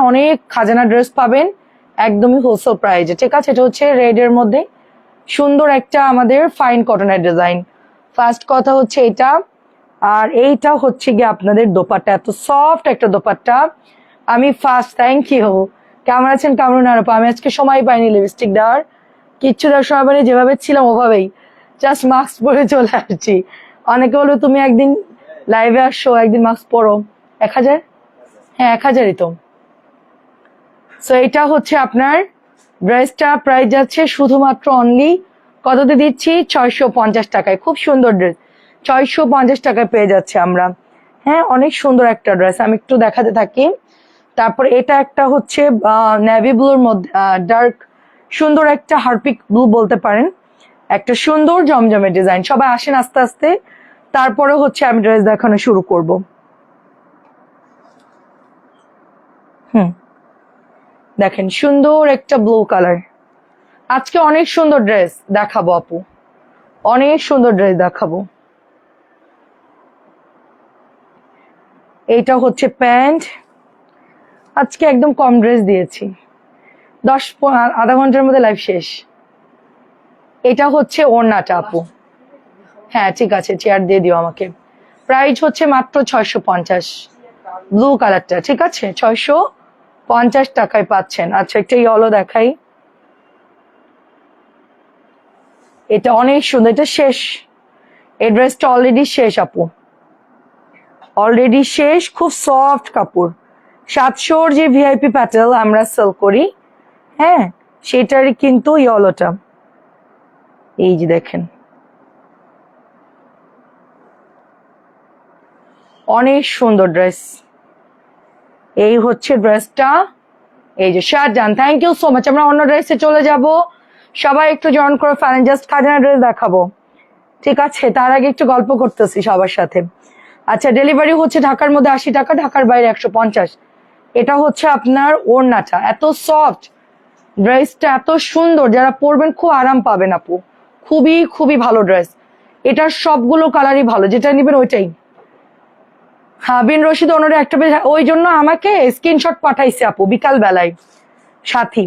অনেক খাজানা ড্রেস পাবেন একদমই হোলসেল প্রাইজে, ঠিক আছে। এটা হচ্ছে রেড এর মধ্যে সুন্দর একটা আমাদের ফাইন কটনের ডিজাইন। ফার্স্ট কথা হচ্ছে এটা, আর এইটা হচ্ছে গিয়ে আপনাদের দোপাট্টা, এত সফট একটা দোপাট্টা। আমি ফার্স্ট থ্যাংক ইউ। কেমন আছেন কামরুন আরপা? আমি আজকে সময় পাইনি লিপস্টিক দেওয়ার, কিচ্ছু দেওয়ার সময় পাইনি, যেভাবে ছিলাম ওভাবেই জাস্ট মাস্ক পরে চলে আসছি। অনেকে বলবে তুমি একদিন লাইভে আসো, একদিন মাস্ক পরো। 1000? হ্যাঁ 1000ই তো। সো এটা হচ্ছে আপনার ড্রেসটা প্রাইস যাচ্ছে শুধুমাত্র অনলি কততে দিচ্ছি, 650 টাকায়। খুব সুন্দর ড্রেস, 650 টাকায় পেয়ে যাচ্ছে আমরা। হ্যাঁ অনেক সুন্দর একটা ড্রেস, আমি একটু দেখাতে থাকি। তারপর এটা একটা হচ্ছে নেভি ব্লুর মধ্যে ডার্ক সুন্দর একটা হারপিক ব্লু বলতে পারেন, একটা সুন্দর জমজমে ডিজাইন। সবাই আসেন আস্তে আস্তে, তারপরে হচ্ছে আমি ড্রেস দেখানো শুরু করব। দেখেন সুন্দর একটা ব্লু কালার। আজকে অনেক সুন্দর ড্রেস দেখাবো আপু, অনেক সুন্দর ড্রেস দেখাবো। এইটা হচ্ছে প্যান্ট, আজকে একদম কম ড্রেস দিয়েছি, আধা ঘন্টার মধ্যে লাইভ শেষ। এটা হচ্ছে ওড়নাটা আপু, হ্যাঁ ঠিক আছে চেয়ার দিয়ে দিও আমাকে। প্রাইস হচ্ছে মাত্র 650, ব্লু কালারটা, ঠিক আছে 650 টাকায় পাচ্ছেন। আচ্ছা একটা ইয়েলো দেখাই, এটা অনেক সুন্দর, এটা শেষ, এই ড্রেসটা অলরেডি শেষ আপু, অলরেডি শেষ। খুব সফট কাপড়, 700-র যে ভিআইপি প্যাটেল আমরা সেল করি, হ্যাঁ সেটারই কিন্তু ইয়েলোটা। এই যে দেখেন অনেক সুন্দর ড্রেস, এই হচ্ছে ড্রেসটা। এই যে Shahjahan, thank you so much. আমরা অন্য ড্রেসে চলে যাব, সবাই একটু জয়েন করে ফেলেন, জাস্ট খাজানা ড্রেস দেখাবো, ঠিক আছে। তার আগে একটু গল্প করতেছি সবার সাথে। আচ্ছা ডেলিভারি হচ্ছে ঢাকার মধ্যে 80 টাকা, ঢাকার বাইরে 150। এটা হচ্ছে আপনার ওড়নাটা, এত সফট ড্রেসটা, এত সুন্দর, যারা পরবেন খুব আরাম পাবেন আপু, খুবই খুবই ভালো ড্রেস। এটার সবগুলো কালারই ভালো, যেটা নিবেন ওইটাই। হ্যাঁ বিন রশিদ অনরে একটা ওই জন্য আমাকে স্ক্রিনশট পাঠাইছে আপু বিকাল বেলায় সাথী,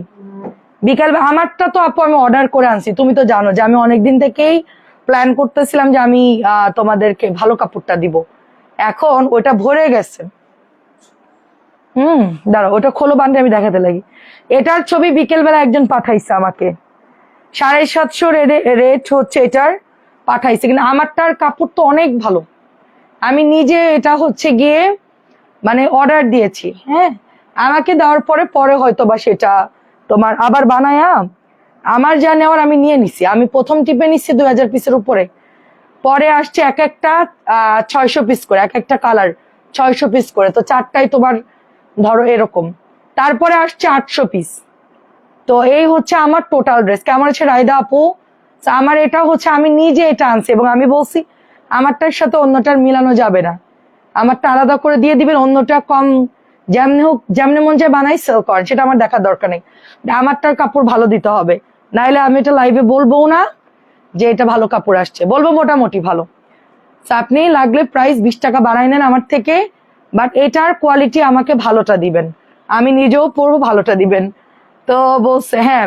বিকাল আমারটা তো আপু আমি অর্ডার করে আনছি, তুমি তো জানো যে আমি অনেকদিন থেকেই প্ল্যান করতেছিলাম যে আমি তোমাদেরকে ভালো কাপড়টা দিব, এখন ওটা ভরে গেছে। দাঁড়াও ওটা খোলো বান্ডে আমি দেখাতে লাগি। এটার ছবি বিকেল বেলা একজন পাঠাইছে আমাকে, 750 রেট হচ্ছে এটার, পাঠাইছে। কিন্তু আমারটার কাপড় তো অনেক ভালো, আমি নিজে এটা হচ্ছে গিয়ে মানে অর্ডার দিয়েছি, হ্যাঁ আমাকে দেওয়ার পরে পরে হয়তো বা সেটা তোমার আবার বানায়া, আমার যা নেওয়ার আমি নিয়ে নিছি। আমি প্রথম টিপে নিচ্ছি 2000 পিসের উপরে, পরে আসছে এক একটা 600 পিস করে, এক একটা কালার 600 পিস করে, তো চারটাই তোমার ধরো এরকম, তারপরে আসছে 800 পিস। তো এই হচ্ছে আমার টোটাল ড্রেস। কেমন আছে রায়দা আপু? আমার এটা হচ্ছে আমি নিজে এটা আনছি, এবং আমি বলছি আমারটার সাথে অন্যটার মিলানো যাবে না, আমারটা আলাদা করে দিয়ে দিবেন, অন্যটা কম যেমনি হোক যেমনি মন চায় বানাই সেল করেন, সেটা আমার দেখার দরকার নেই, আমারটার কাপড় ভালো দিতে হবে, নাইলে আমি এটা লাইভে বলবো না যে এটা ভালো কাপড় আসছে, বলবো মোটামুটি ভালো। আপনি লাগলে প্রাইস 20 টাকা বাড়াই নেন আমার থেকে, বাট এটার কোয়ালিটি আমাকে ভালোটা দিবেন, আমি নিজেও পরবো, ভালোটা দিবেন। তো বলছে হ্যাঁ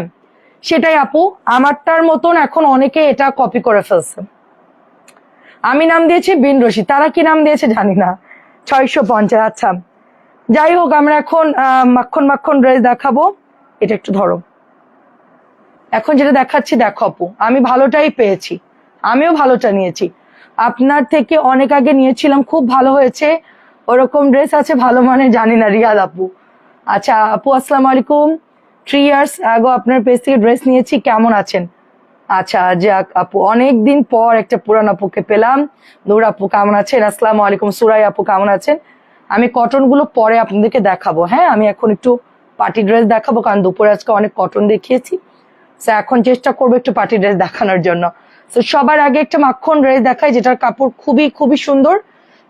সেটাই আপু, আমারটার মতন এখন অনেকে এটা কপি করে ফেলছে। আমি নাম দিয়েছি বিন রশিদ, তারা কি নাম দিয়েছে জানি না, 650। আচ্ছা যাই হোক, আমরা এখন মাখন মাখন ড্রেস দেখাবো। এটা একটু ধরো, এখন যেটা দেখাচ্ছি দেখো আপু, আমি ভালোটাই পেয়েছি, আমিও ভালোটা নিয়েছি, আপনার থেকে অনেক আগে নিয়েছিলাম, খুব ভালো হয়েছে। ওরকম ড্রেস আছে ভালো মানে জানি না, রিয়াদ আপু। আচ্ছা আপু আসসালামু আলাইকুম, 3 ইয়ার্স আগো আপনার পেজ থেকে ড্রেস নিয়েছি, কেমন আছেন? আচ্ছা যাক আপু, অনেকদিন পর একটা পুরান আপুকে পেলাম। নূর আপু কেমন আছেন? আসসালামু আলাইকুম। সুরাই আপু কেমন আছেন? আমি কটন গুলো পরে আপনাদেরকে দেখাবো, হ্যাঁ আমি এখন একটু পার্টি ড্রেস দেখাবো, কারণ দুপুরে আজকে অনেক কটন দেখিয়েছি, এখন চেষ্টা করবো একটু পার্টি ড্রেস দেখানোর জন্য। তো সবার আগে একটা মাখন ড্রেস দেখাই, যেটার কাপড় খুবই খুবই সুন্দর,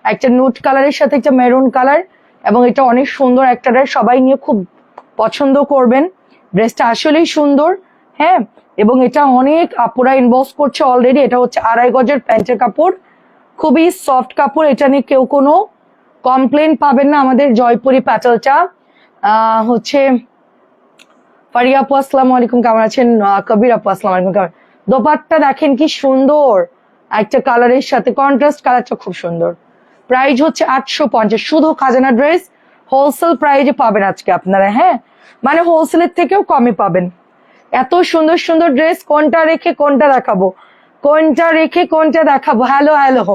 একটা নুট কালারের সাথে একটা মেরুন কালার, এবং এটা অনেক সুন্দর একটা ড্রেস, সবাই নিয়ে খুব পছন্দ করবেন। ড্রেসটা আসলেই সুন্দর, হ্যাঁ, এবং এটা অনেক আপুরা ইনবক্স করছে অলরেডি। এটা হচ্ছে 2.5 গজের প্যান্টের কাপড়, খুবই সফট কাপড়, এটা নিয়ে কেউ কোনো কমপ্লেন পাবেন না। আমাদের জয়পুরি প্যাটেলটা হচ্ছে ফারিয়া আপু আসসালামু আলাইকুম, কেমন আছেন? কবির আপু আসসালামু আলাইকুম, কেমন? দোপাট্টা দেখেন কি সুন্দর একটা কালারের সাথে, কন্ট্রাস্ট কালারটা খুব সুন্দর। প্রাইস হচ্ছে 850, শুধু খাজানা ড্রেস। হোলসেল প্রাইজে পাবেন আজকে আপনারা, হ্যাঁ, মানে হোলসেলের থেকেও কমে পাবেন। এত সুন্দর সুন্দর ড্রেস, কোনটা রেখে কোনটা দেখাবো, কোনটা রেখে কোনটা দেখাবো। হ্যালো হ্যালো,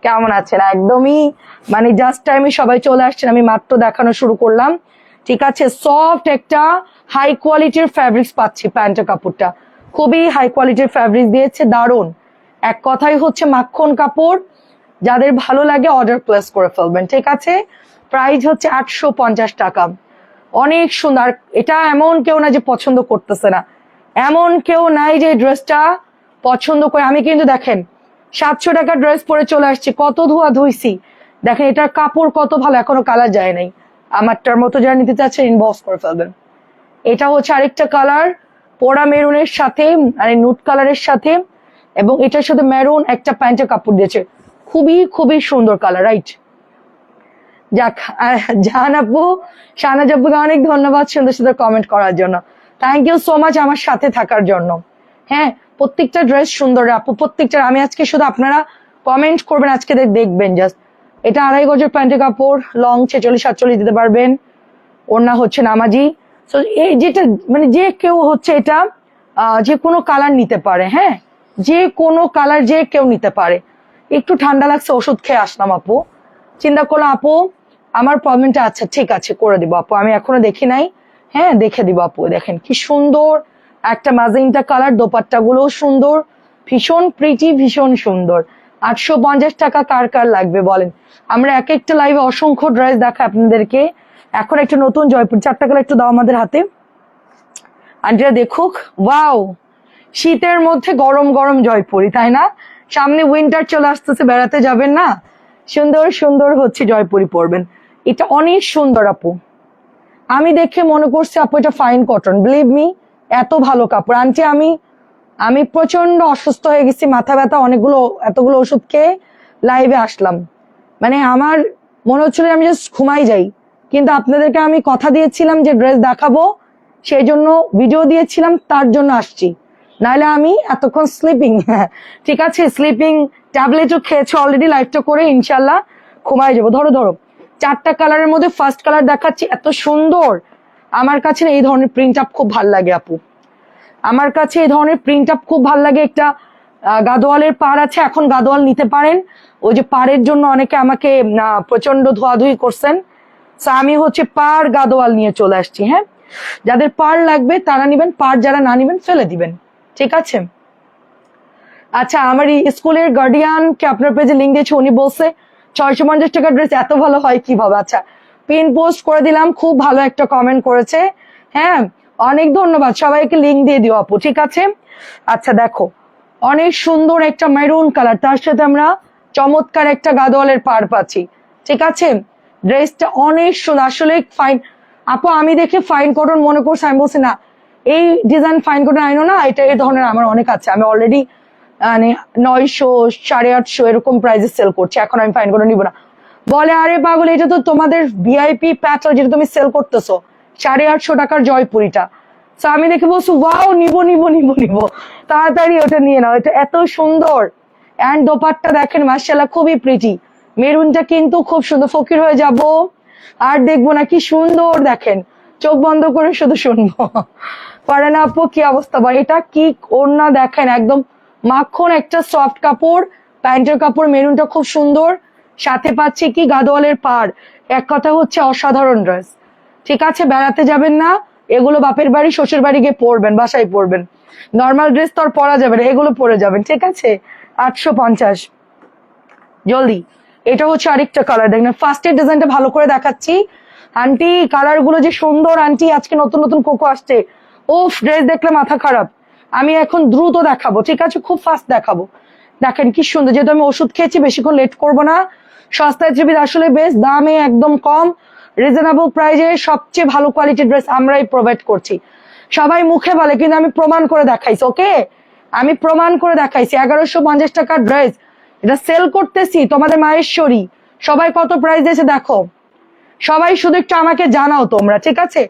কেমন আছেন? একদমই মানে জাস্ট টাইমে সবাই চলে আসছেন, আমি মাত্র দেখানো শুরু করলাম। ঠিক আছে, সফট একটা হাই কোয়ালিটির ফ্যাব্রিক্স পাচ্ছি। প্যান্টের কাপড়টা খুবই হাই কোয়ালিটির ফ্যাব্রিক দিয়েছে, দারুণ। এক কথাই হচ্ছে মাখন কাপড়, যাদের ভালো লাগে অর্ডার প্লেস করে ফেলবেন। ঠিক আছে, প্রাইস হচ্ছে 850 টাকা। অনেক সুন্দর। এটা এমন কেউ না যে পছন্দ করতেছে না, এমন কেউ নাই যে ড্রেসটা পছন্দ করে। আমি কিন্তু দেখেন 700 টাকার ড্রেস পরে চলে আসছি, কত ধোয়া ধুইছি। দেখেন এটার কাপড় কত ভালো, এখনো কালার যায় নাই। আমারটার মতো যারা নিতে চাচ্ছে ইনবক্স করে ফেলবেন। এটা হচ্ছে আরেকটা কালার, পোড়া মেরুনের সাথে মানে নুট কালারের সাথে, এবং এটার সাথে মেরুন একটা প্যান্টের কাপড় দিয়েছে, খুবই খুবই সুন্দর কালার, রাইট? যাক, জাহান আপু, শাহনাজ আপুকে অনেক ধন্যবাদ সুন্দর সুন্দর কমেন্ট করার জন্য। থ্যাংক ইউ সো মাচ আমার সাথে থাকার জন্য। হ্যাঁ, প্রত্যেকটা ড্রেস সুন্দর আপু, প্রত্যেকটা। আমি আজকে শুধু আপনারা কমেন্ট করবেন, আজকে দেখবেন জাস্ট। এটা 2.5 গজের প্যান্টের কাপড়, লং 46-47 দিতে পারবেন। ওড়না হচ্ছে নামাজি। তো এই যেটা মানে যে কেউ হচ্ছে এটা যে কোনো কালার নিতে পারে, হ্যাঁ, যে কোনো কালার যে কেউ নিতে পারে। একটু ঠান্ডা লাগছে, ওষুধ খেয়ে আসলাম আপু, চিন্তা করলাম আপু আমার প্রবলেমটা, আচ্ছা ঠিক আছে করে দিব আপু, আমি এখনো দেখি নাই, হ্যাঁ দেখে দিব আপু। দেখেন কি সুন্দর একটা ম্যাজেন্টা কালার, দোপাট্টা গুলো সুন্দর, ভীষণ প্রিটি, ভীষণ সুন্দর। 850 টাকা কার কার লাগবে বলেন? আমরা এক একটা লাইভে অসংখ্য ড্রেস দেখা আপনাদেরকে। এখন একটা নতুন জয়পুর 4টা কালার একটু দাও আমাদের হাতে, আন্টিরা দেখুক। ওয়াও, শীতের মধ্যে গরম গরম জয়পুরি, তাই না? সামনে উইন্টার চলে আসতেছে, বেড়াতে যাবেন না, সুন্দর সুন্দর হচ্ছে জয়পুরি পরবেন। এটা অনেক সুন্দর আপু, আমি দেখে মনে করছি আপু এটা ফাইন কটন, বিলিভ মি, এত ভালো কাপড়। আন্টি আমি প্রচন্ড অসুস্থ হয়ে গেছি, মাথা ব্যথা, এতগুলো ওষুধ খেয়ে লাইভে আসলাম। মানে আমার মনে হচ্ছিল আমি জাস্ট ঘুমাই যাই, কিন্তু আপনাদেরকে আমি কথা দিয়েছিলাম যে ড্রেস দেখাবো, সেই জন্য ভিডিও দিয়েছিলাম, তার জন্য আসছি। নাহলে আমি এতক্ষণ স্লিপিং, ঠিক আছে, স্লিপিং ট্যাবলেটও খেয়েছি অলরেডি, লাইভটা করে ইনশাল্লাহ ঘুমাই যাবো। ধরো ধরো, 4টা কালারের মধ্যে ফার্স্ট কালার দেখাচ্ছি, এত সুন্দর। আমার কাছে এই ধরনের প্রিন্ট আপ খুব ভাল লাগে আপু, আমার কাছে এই ধরনের প্রিন্ট আপ খুব ভাল লাগে। একটা গাদোয়ালের পাড় আছে, এখন গাদোয়াল নিতে পারেন, ওই যে পাড়ের জন্য অনেকে আমাকে প্রচন্ড ধোয়াধুয়ি করছেন, আমি হচ্ছে পাড় গাদোয়াল নিয়ে চলে আসছি। হ্যাঁ, যাদের পাড় লাগবে তারা নিবেন, পাড় যারা না নিবেন ফেলে দিবেন, ঠিক আছে? আচ্ছা, আমার স্কুলের গার্ডিয়ানকে আপনার পেজে লিঙ্ক দিয়েছে, উনি বলছে 650 টাকার ড্রেস এত ভালো হয় কিভাবে। আচ্ছা, পিন পোস্ট করে দিলাম, খুব ভালো একটা কমেন্ট করেছে। হ্যাঁ, অনেক ধন্যবাদ, সবাইকে লিঙ্ক দিয়ে দিও আপু, ঠিক আছে? আচ্ছা দেখো, অনেক সুন্দর একটা মেরুন কালার, তার সাথে আমরা চমৎকার একটা গাদোয়ালের পাড় পাচ্ছি, ঠিক আছে? ড্রেসটা অনেক সুন্দর, আসলে ফাইন আপু। আমি দেখে ফাইন কটন মনে করছি, আমি বলছি না এই ডিজাইন ফাইন কটন আইনো না, এটা এই ধরনের আমার অনেক আছে, আমি অলরেডি মানে 900, 850 এরকম প্রাইসে সেল করছি, এখন আমি ফাইন কটন নিব না। বলে আরে পাগল, এটা তো তোমাদের ভিআইপি প্যাটার্ন, যেটা তুমি সেল করতেছো 850 টাকার জয়পুরিটা। তো আমি দেখে বলছি ওয়াও, নিব নিব নিব নিব, তাড়াতাড়ি ওটা নিয়ে নাও, এটা এত সুন্দর। অ্যান্ড দোপাট্টা দেখেন মাশাআল্লাহ খুবই প্রিটি, মেরুনটা কিন্তু খুব সুন্দর। ফকির হয়ে যাব আর দেখবো না, কি সুন্দর দেখেন, চোখ বন্ধ করে শুধু শুনবো। পারে না আপু, কি অবস্থা বল? এটা কি ওড়না দেখেন, একদম মাখন একটা সফট কাপড়, প্যান্টের কাপড়, মেরুনটা খুব সুন্দর, সাথে পাচ্ছি কি গাদোয়ালের পাড়। এক কথা হচ্ছে অসাধারণ ড্রেস, ঠিক আছে? বেড়াতে যাবেন না, এগুলো বাপের বাড়ি শ্বশুর বাড়ি গিয়ে পরবেন, বাসায় পরবেন, নর্মাল ড্রেস তো আর পরা যাবে না, এগুলো পরে যাবেন, ঠিক আছে? 850, জলদি। এটা হচ্ছে আরেকটা কালার, দেখেন ফার্স্টের ডিজাইনটা ভালো করে দেখাচ্ছি। আন্টি কালার গুলো যে সুন্দর, আন্টি আজকে নতুন নতুন কোকো আসছে, ওফ ড্রেস দেখলে মাথা খারাপ। আমি এখন দ্রুত দেখাবো, ঠিক আছে, খুব ফাস্ট দেখাবো। দেখেন কি সুন্দর, যেহেতু আমি ওষুধ খেয়েছি বেশিক্ষণ লেট করবো না। সস্তায় ত্রিপিত আসলে বেশ, দামে একদম কম, রিজনেবল প্রাইজে সবচেয়ে ভালো কোয়ালিটির ড্রেস আমরাই প্রোভাইড করছি। সবাই মুখে বলে, কিন্তু আমি প্রমাণ করে দেখাইছি, ওকে? আমি প্রমাণ করে দেখাইছি। 1150 টাকার ড্রেস, এটা সেল করতেছি তোমাদের মায়েশ্বরী, সবাই কত প্রাইস দিয়েছে দেখো, সবাই শুধু একটু আমাকে জানাও তোমরা, ঠিক আছে?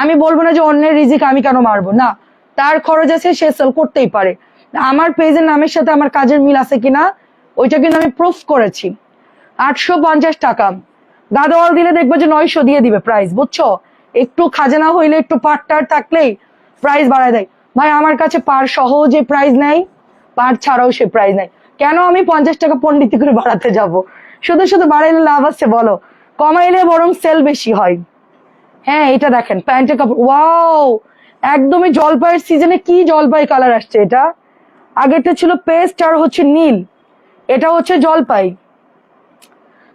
আমি বলবো না যে অন্যের রিজিক আমি কেন মারবো, না, তার খরচ আছে, সে সেল করতেই পারে। আমার পেজের নামের সাথে আমার কাজের মিল আছে কিনা ওইটা কিন্তু আমি প্রুফ করেছি। 850 টাকা, গাদোয়াল দিলে দেখবো যে 900 দিয়ে দিবে প্রাইস, বুঝছো? একটু খাজানা হইলে, একটু পাটটার থাকলেই প্রাইস বাড়ায় দেয়। ভাই আমার কাছে পার সহ যে প্রাইস নেই, পার ছাড়াও সে প্রাইস নেই। কেন আমি 50 টাকা পন্ডিতি করে বাড়াতে যাব? শুধু শুধু বাড়াইলে লাভ আছে বলো? কমাইলে বরং সেল বেশি হয়। হ্যাঁ, এটা দেখেন প্যান্টের কাপড়, ওয়াও, একদমই জলপাইয়ের সিজনে কি জলপাই কালার আসছে এটা। আগেরটা ছিল পেস্ট আর হচ্ছে নীল, এটা হচ্ছে জলপাই।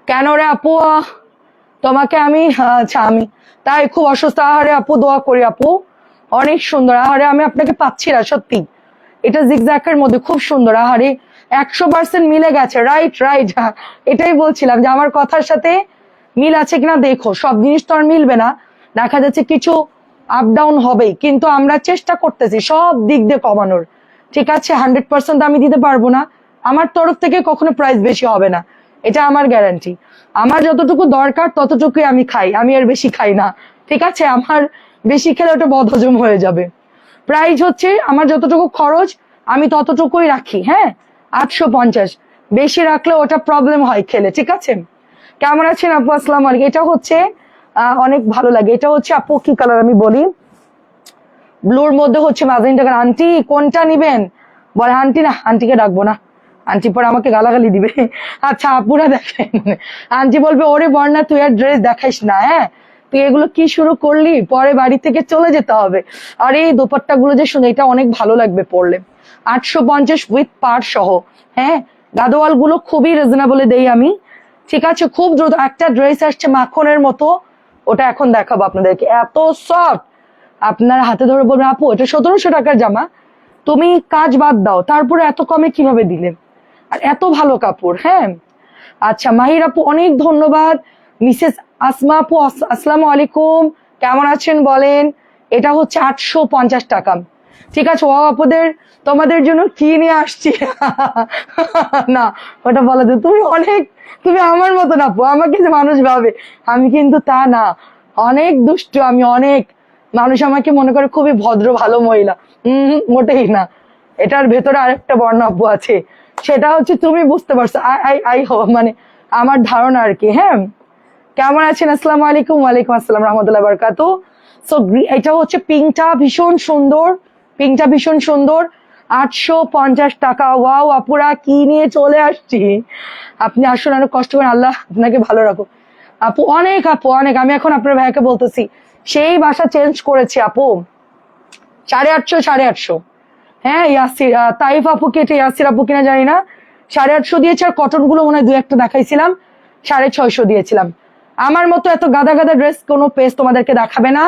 কেন রে আপু, তোমাকে আমি, আচ্ছা আমি তাই খুব অসুস্থ, আহারে আপু দোয়া করি আপু, অনেক সুন্দর। আহারে আমি আপনাকে পাচ্ছি না সত্যি, এটা জিগজ্যাকের মধ্যে খুব সুন্দর। আহারে 100% মিলে গেছে, রাইট রাইট, এটাই বলছিলাম যে আমার কথার সাথে মিল আছে কিনা দেখো। সব জিনিস তো আর মিলবে না, দেখা যাচ্ছে কিছু আপ ডাউন হবেই, কিন্তু আমরা চেষ্টা করতেছি সব দিক দিয়ে কমানোর, ঠিক আছে? 100% আমি দিতে পারবো না, আমার তরফ থেকে কখনো প্রাইস বেশি হবে না, এটা আমার গ্যারান্টি। আমার যতটুকু দরকার ততটুকুই আমি খাই, আমি আর বেশি খাই না, ঠিক আছে? আমার বেশি খেলে ওটা বদহজম হয়ে যাবে। প্রাইস হচ্ছে আমার যতটুকু খরচ আমি ততটুকুই রাখি। হ্যাঁ, 850, বেশি রাখলে ওটা প্রবলেম হয় খেলে, ঠিক আছে? কেমন আছেন আপু? আসসালামু আলাইকুম। এটা হচ্ছে অনেক ভালো লাগে। এটা হচ্ছে আপু কি কালার আমি বলি, ব্লুর মধ্যে হচ্ছে ম্যাজেন্টা কালার। আন্টি কোনটা নিবেন বলে? আন্টি না, আন্টিকে ডাকবো না, আন্টি পরে আমাকে গালাগালি দিবে। আচ্ছা আপুরা দেখেন, আন্টি বলবে ওরে বর্ণা তুই আর ড্রেস দেখাইস না, হ্যাঁ তুই এগুলো কি শুরু করলি, পরে বাড়ি থেকে চলে যেতে হবে। আর এই দোপাট্টা গুলো যে শুনে, এটা অনেক ভালো লাগবে পরলে। 850 উইথ পার সহ। হ্যাঁ, গাদোয়াল গুলো খুবই রিজনেবলে দেই আমি, ঠিক আছে? খুব দ্রুত একটা ড্রেস আসছে মাখনের মতো, ওটা এখন দেখাবো আপনাদেরকে, এত সফট। আপনার হাতে ধরে বলবেন আপু এটা 1700 টাকার জামা, তুমি কাজ বাদ দাও, তারপরে এত কমে কিভাবে দিলেন? আর এত ভালো কাপড়। হ্যাঁ, আচ্ছা মাহির আপু অনেক ধন্যবাদ। মিসেস আসমা আপু আসসালামু আলাইকুম, কেমন আছেন বলেন? এটা হচ্ছে 850 টাকা, ঠিক আছে? ও আপুদের তোমাদের জন্য কি নিয়ে আসছি। না, ওটা বলা যায়, তুমি অনেক, তুমি আমার মতো না আপু, আমাকে যে মানুষ ভাবে, আমি কিন্তু তা না, অনেক দুষ্ট আমি, অনেক মানুষ আমাকে মনে করে খুবই ভদ্র ভালো মহিলা। মোটেই না, এটার ভেতরে আরেকটা বর্ণ আপু আছে, সেটা হচ্ছে তুমি বুঝতে পারছো, আই আই আই মানে আমার ধারণা আর কি। হ্যাঁ, কেমন আছেন? আসসালামু আলাইকুম। ওয়ালাইকুম আসসালাম রহমতুল্লাহ বারকাতু। সো এটা হচ্ছে পিঙ্কটা ভীষণ সুন্দর, পিঙ্কটা ভীষণ সুন্দর। 850 টাকা। ওয়াও আপুরা কি নিয়ে চলে আসছি, আপনি আসুন, অনেক কষ্ট করেন, আল্লাহ আপনাকে ভালো রাখো আপু। অনেক আপু অনেক, আমি এখন আপনার ভাইকে বলতেছি সেই বাসা চেঞ্জ করেছি আপু, 850, 850। হ্যাঁ, ইয়াসির তাইফ আপু কে, এটা ইয়াসির আপু কিনা জানি না, 850 দিয়েছে। আর কটন গুলো মনে হয় 2-1টা দেখাইছিলাম, 650 দিয়েছিলাম। আমার মতো এত গাদা গাদা ড্রেস কোনো পেজ তোমাদেরকে দেখাবে না,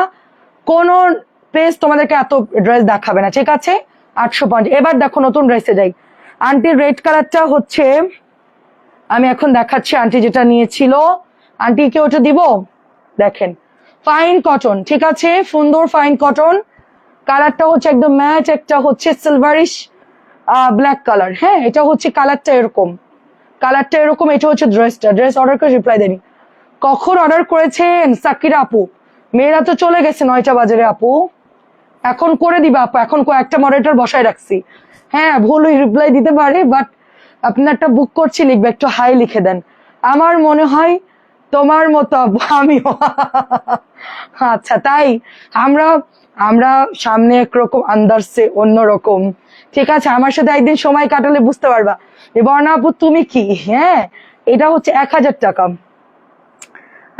কোন পেজ তোমাদেরকে এত ড্রেস দেখাবে না, ঠিক আছে? 850। এবার দেখো নতুন ড্রেসে যাই। আন্টির রেড কালারটা হচ্ছে আমি এখন দেখাচ্ছি, আন্টি যেটা নিয়েছিল, আন্টিকে ওটা দিব। দেখেন ফাইন কটন, ঠিক আছে? সুন্দর ফাইন কটন, কালারটা হচ্ছে একদম ম্যাচ, একটা হচ্ছে সিলভারিশ ব্ল্যাক কালার। হ্যাঁ, এটা হচ্ছে কালারটা এরকম, কালারটা এরকম। এটা হচ্ছে ড্রেসটা, ড্রেস অর্ডার করে রিপ্লাই দেনি। কখন অর্ডার করেছেন সাকিরা আপু? মেয়েরা তো চলে গেছে 9টা বাজারে আপু, এখন করে দিবা আপু, এখন কয়েকটা মডারেটর বসায় রাখছি। হ্যাঁ, ভুল রিপ্লাই দিতে পারে, বাট আপনারটা বুক করছি, লিখবে একটু হাই লিখে দেন। আমার মনে হয় তোমার মতো আপু আমিও। আচ্ছা তাই, আমরা আমরা সামনে একরকম আন্দারসে অন্যরকম, ঠিক আছে? আমার সাথে একদিন সময় কাটালে বুঝতে পারবা যে বর্ণা আপু তুমি কি। হ্যাঁ, এটা হচ্ছে 1000 টাকা।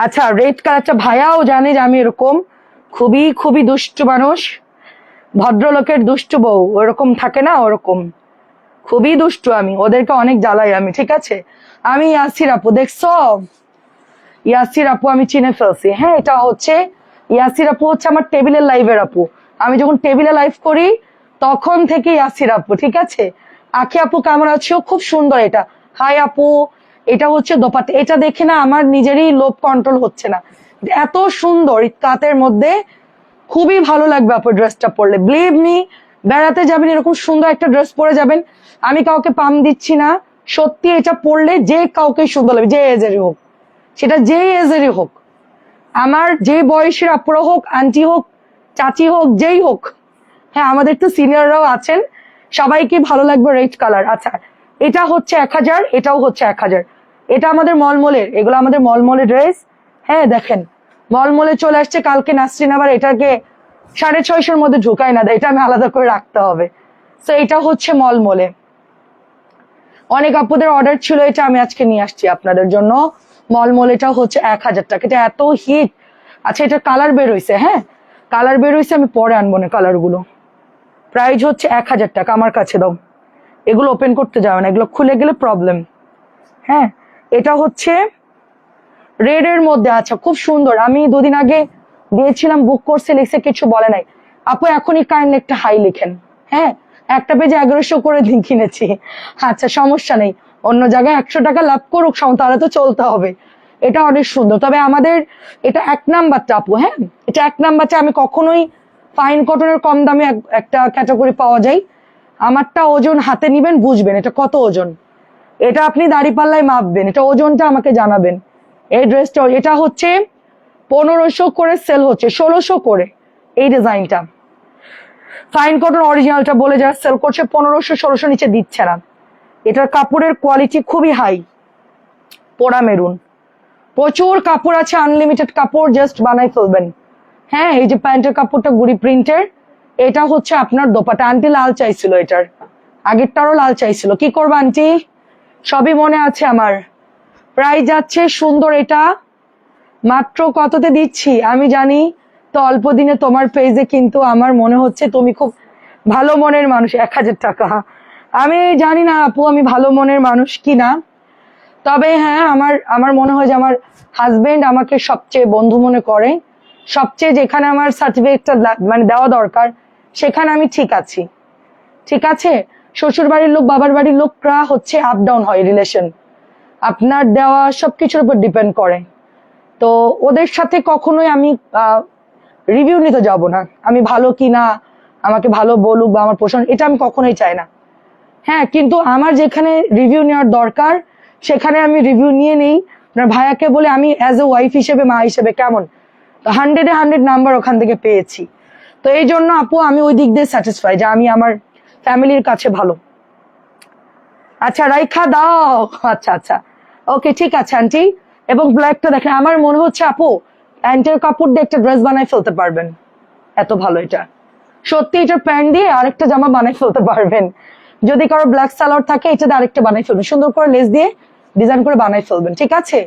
আচ্ছা রেড কালারটা, ভাইয়াও জানে যে আমি এরকম খুবই খুবই দুষ্টু মানুষ, ভদ্রলোকের দুষ্টু বউ ওরকম থাকে না, ওরকম খুবই দুষ্টু আমি, ওদেরকে অনেক জ্বালাই আমি, ঠিক আছে? আমি ইয়াসির আপু, দেখছো ইয়াসির আপু আমি চিনে ফেলছি। হ্যাঁ, এটা হচ্ছে ইয়াসির আপু, হচ্ছে আমার টেবিলের লাইভের আপু, আমি যখন টেবিলে লাইভ করি তখন থেকে ইয়াসির আপু, ঠিক আছে? আখি আপু কেমন আছো? খুব সুন্দর এটা। হাই আপু, এটা হচ্ছে দোপাট্টা, এটা দেখে না আমার নিজেরই লোভ কন্ট্রোল হচ্ছে না, এত সুন্দর কাতের মধ্যে, খুবই ভালো লাগবে আপু ড্রেসটা পরলে, বিলিভ মি। বেড়াতে যাবেন এরকম সুন্দর একটা ড্রেস পরে যাবেন, আমি কাউকে পাম দিচ্ছি না, সত্যি এটা পরলে যে কাউকে সুন্দর লাগবে, যে এজেরই হোক, সেটা যে এজেরই হোক, আমার যে বয়সের আপুরা হোক, আন্টি হোক, চাচি হোক, যেই হোক, হ্যাঁ আমাদের তো সিনিয়ররাও আছেন, সবাইকে ভালো লাগবে রেড কালার। আচ্ছা এটা হচ্ছে 1000, এটাও হচ্ছে 1000। এটা আমাদের মলমলের, এগুলো আমাদের মলমলের ড্রেস। হ্যাঁ দেখেন মলমলে চলে আসছে, কালকে নাসরিন আবার এটাকে 650-র মধ্যে ঢুকায় না দেয়, এটা আমি আলাদা করে রাখতে হবে। তো এটা হচ্ছে মলমলে, অনেক আপুদের অর্ডার ছিল, এটা আমি আজকে নিয়ে আসছি আপনাদের জন্য। মলমল এটা হচ্ছে 1000 টাকা, এটা এত হিট। আচ্ছা এটা কালার বের হয়েছে, হ্যাঁ কালার বের হয়েছে, আমি পরে আনবো না কালার গুলো। প্রাইস হচ্ছে 1000 টাকা, আমার কাছে দাও। এগুলো ওপেন করতে যাবে না, এগুলো খুলে গেলে প্রবলেম। হ্যাঁ এটা হচ্ছে রেড এর মধ্যে। আচ্ছা খুব সুন্দর, আমি দুদিন আগে দিয়েছিলাম, বুক করছে, লিখছে কিছু বলে নাই। আপু এখনই কাইন্ডলি একটা হাই লিখেন। হ্যাঁ একটা পেজে 1100 করে দিন কিনেছি। আচ্ছা সমস্যা নেই, অন্য জায়গায় 100 টাকা লাভ করুক, তাহলে তো চলতে হবে। এটা অনেক সুন্দর, তবে আমাদের এটা 1 নাম্বারটা আপু। হ্যাঁ এটা 1 নাম্বারটা, আমি কখনোই ফাইন কটনের কম দামে একটা ক্যাটাগরি পাওয়া যায়। আমারটা ওজন হাতে নিবেন, বুঝবেন এটা কত ওজন, এটা আপনি দাঁড়িপাল্লায় মাপবেন, এটা ওজনটা আমাকে জানাবেন। এই ড্রেসটা এটা হচ্ছে 1500 করে সেল হচ্ছে, 1600 করে এই ডিজাইনটা। ফাইন কটন অরিজিনালটা বলে যারা সেল করছে 1500, 1600 নিচে দিচ্ছে না। এটার কাপড়ের কোয়ালিটি খুবই হাই, পোড়া মেরুন, প্রচুর কাপড় আছে, আনলিমিটেড কাপড়, জাস্ট বানাই ফেলবেন। হ্যাঁ এই যে প্যান্টের কাপড়টা গুড়ি প্রিন্টের, এটা হচ্ছে আপনার দোপাটা। আন্টি লাল চাইছিল, এটার আগেরটারও লাল চাইছিল, কি করবো আন্টি, সবই মনে আছে আমার। প্রাইস যাচ্ছে সুন্দর, এটা মাত্র কততে দিচ্ছি আমি জানি, তো অল্প দিনে তোমার পেজে কিন্তু আমার মনে হচ্ছে তুমি খুব ভালো মনের মানুষ। 1000 টাকা, আমি জানি না আপু আমি ভালো মনের মানুষ কিনা, তবে হ্যাঁ আমার আমার মনে হয় যে আমার হাজবেন্ড আমাকে সবচেয়ে বন্ধু মনে করে, সবচেয়ে যেখানে আমার সার্টিফিকেটটা মানে দেওয়া দরকার সেখানে আমি ঠিক আছি। ঠিক আছে, শ্বশুর বাড়ির লোক বাবার বাড়ির লোকরা হচ্ছে আপ ডাউন হয় রিলেশন, আপনার দেওয়া সবকিছুর উপর ডিপেন্ড করে। তো ওদের সাথে কখনোই আমি রিভিউ নিতে যাব না, আমি ভালো কিনা আমাকে ভালো বলুক বা আমার পোষণ, এটা আমি কখনোই চাই না। হ্যাঁ কিন্তু আমার যেখানে রিভিউ নেওয়ার দরকার সেখানে আমি রিভিউ নিয়ে নেই। আপনার ভাইয়াকে বলে আমি অ্যাজ এ ওয়াইফ হিসেবে, মা হিসেবে কেমন 100-এ 100 নাম্বার ওখান থেকে পেয়েছি। তো এই জন্য আপু আমি ওই দিক দিয়ে স্যাটিসফাই যে আমি আমার ফ্যামিলির কাছে ভালো। আচ্ছা রাইখা দাও, আচ্ছা আচ্ছা ওকে ঠিক আছে আন্টি। এবং ব্ল্যাকটা দেখেন, আমার মনে হচ্ছে আপু প্যান্টের কাপড় দিয়ে একটা ড্রেস বানাই ফেলতে পারবেন, এত ভালো এটা। সত্যি এটা প্যান্ট দিয়ে আরেকটা জামা বানাই ফেলতে পারবেন, যদি কারো ব্ল্যাক সালোয়ার থাকে এটা দিয়ে আরেকটা বানাই ফেলবেন, সুন্দর করে লেস দিয়ে ডিজাইন করে বানাই ফেলবেন। ঠিক আছে,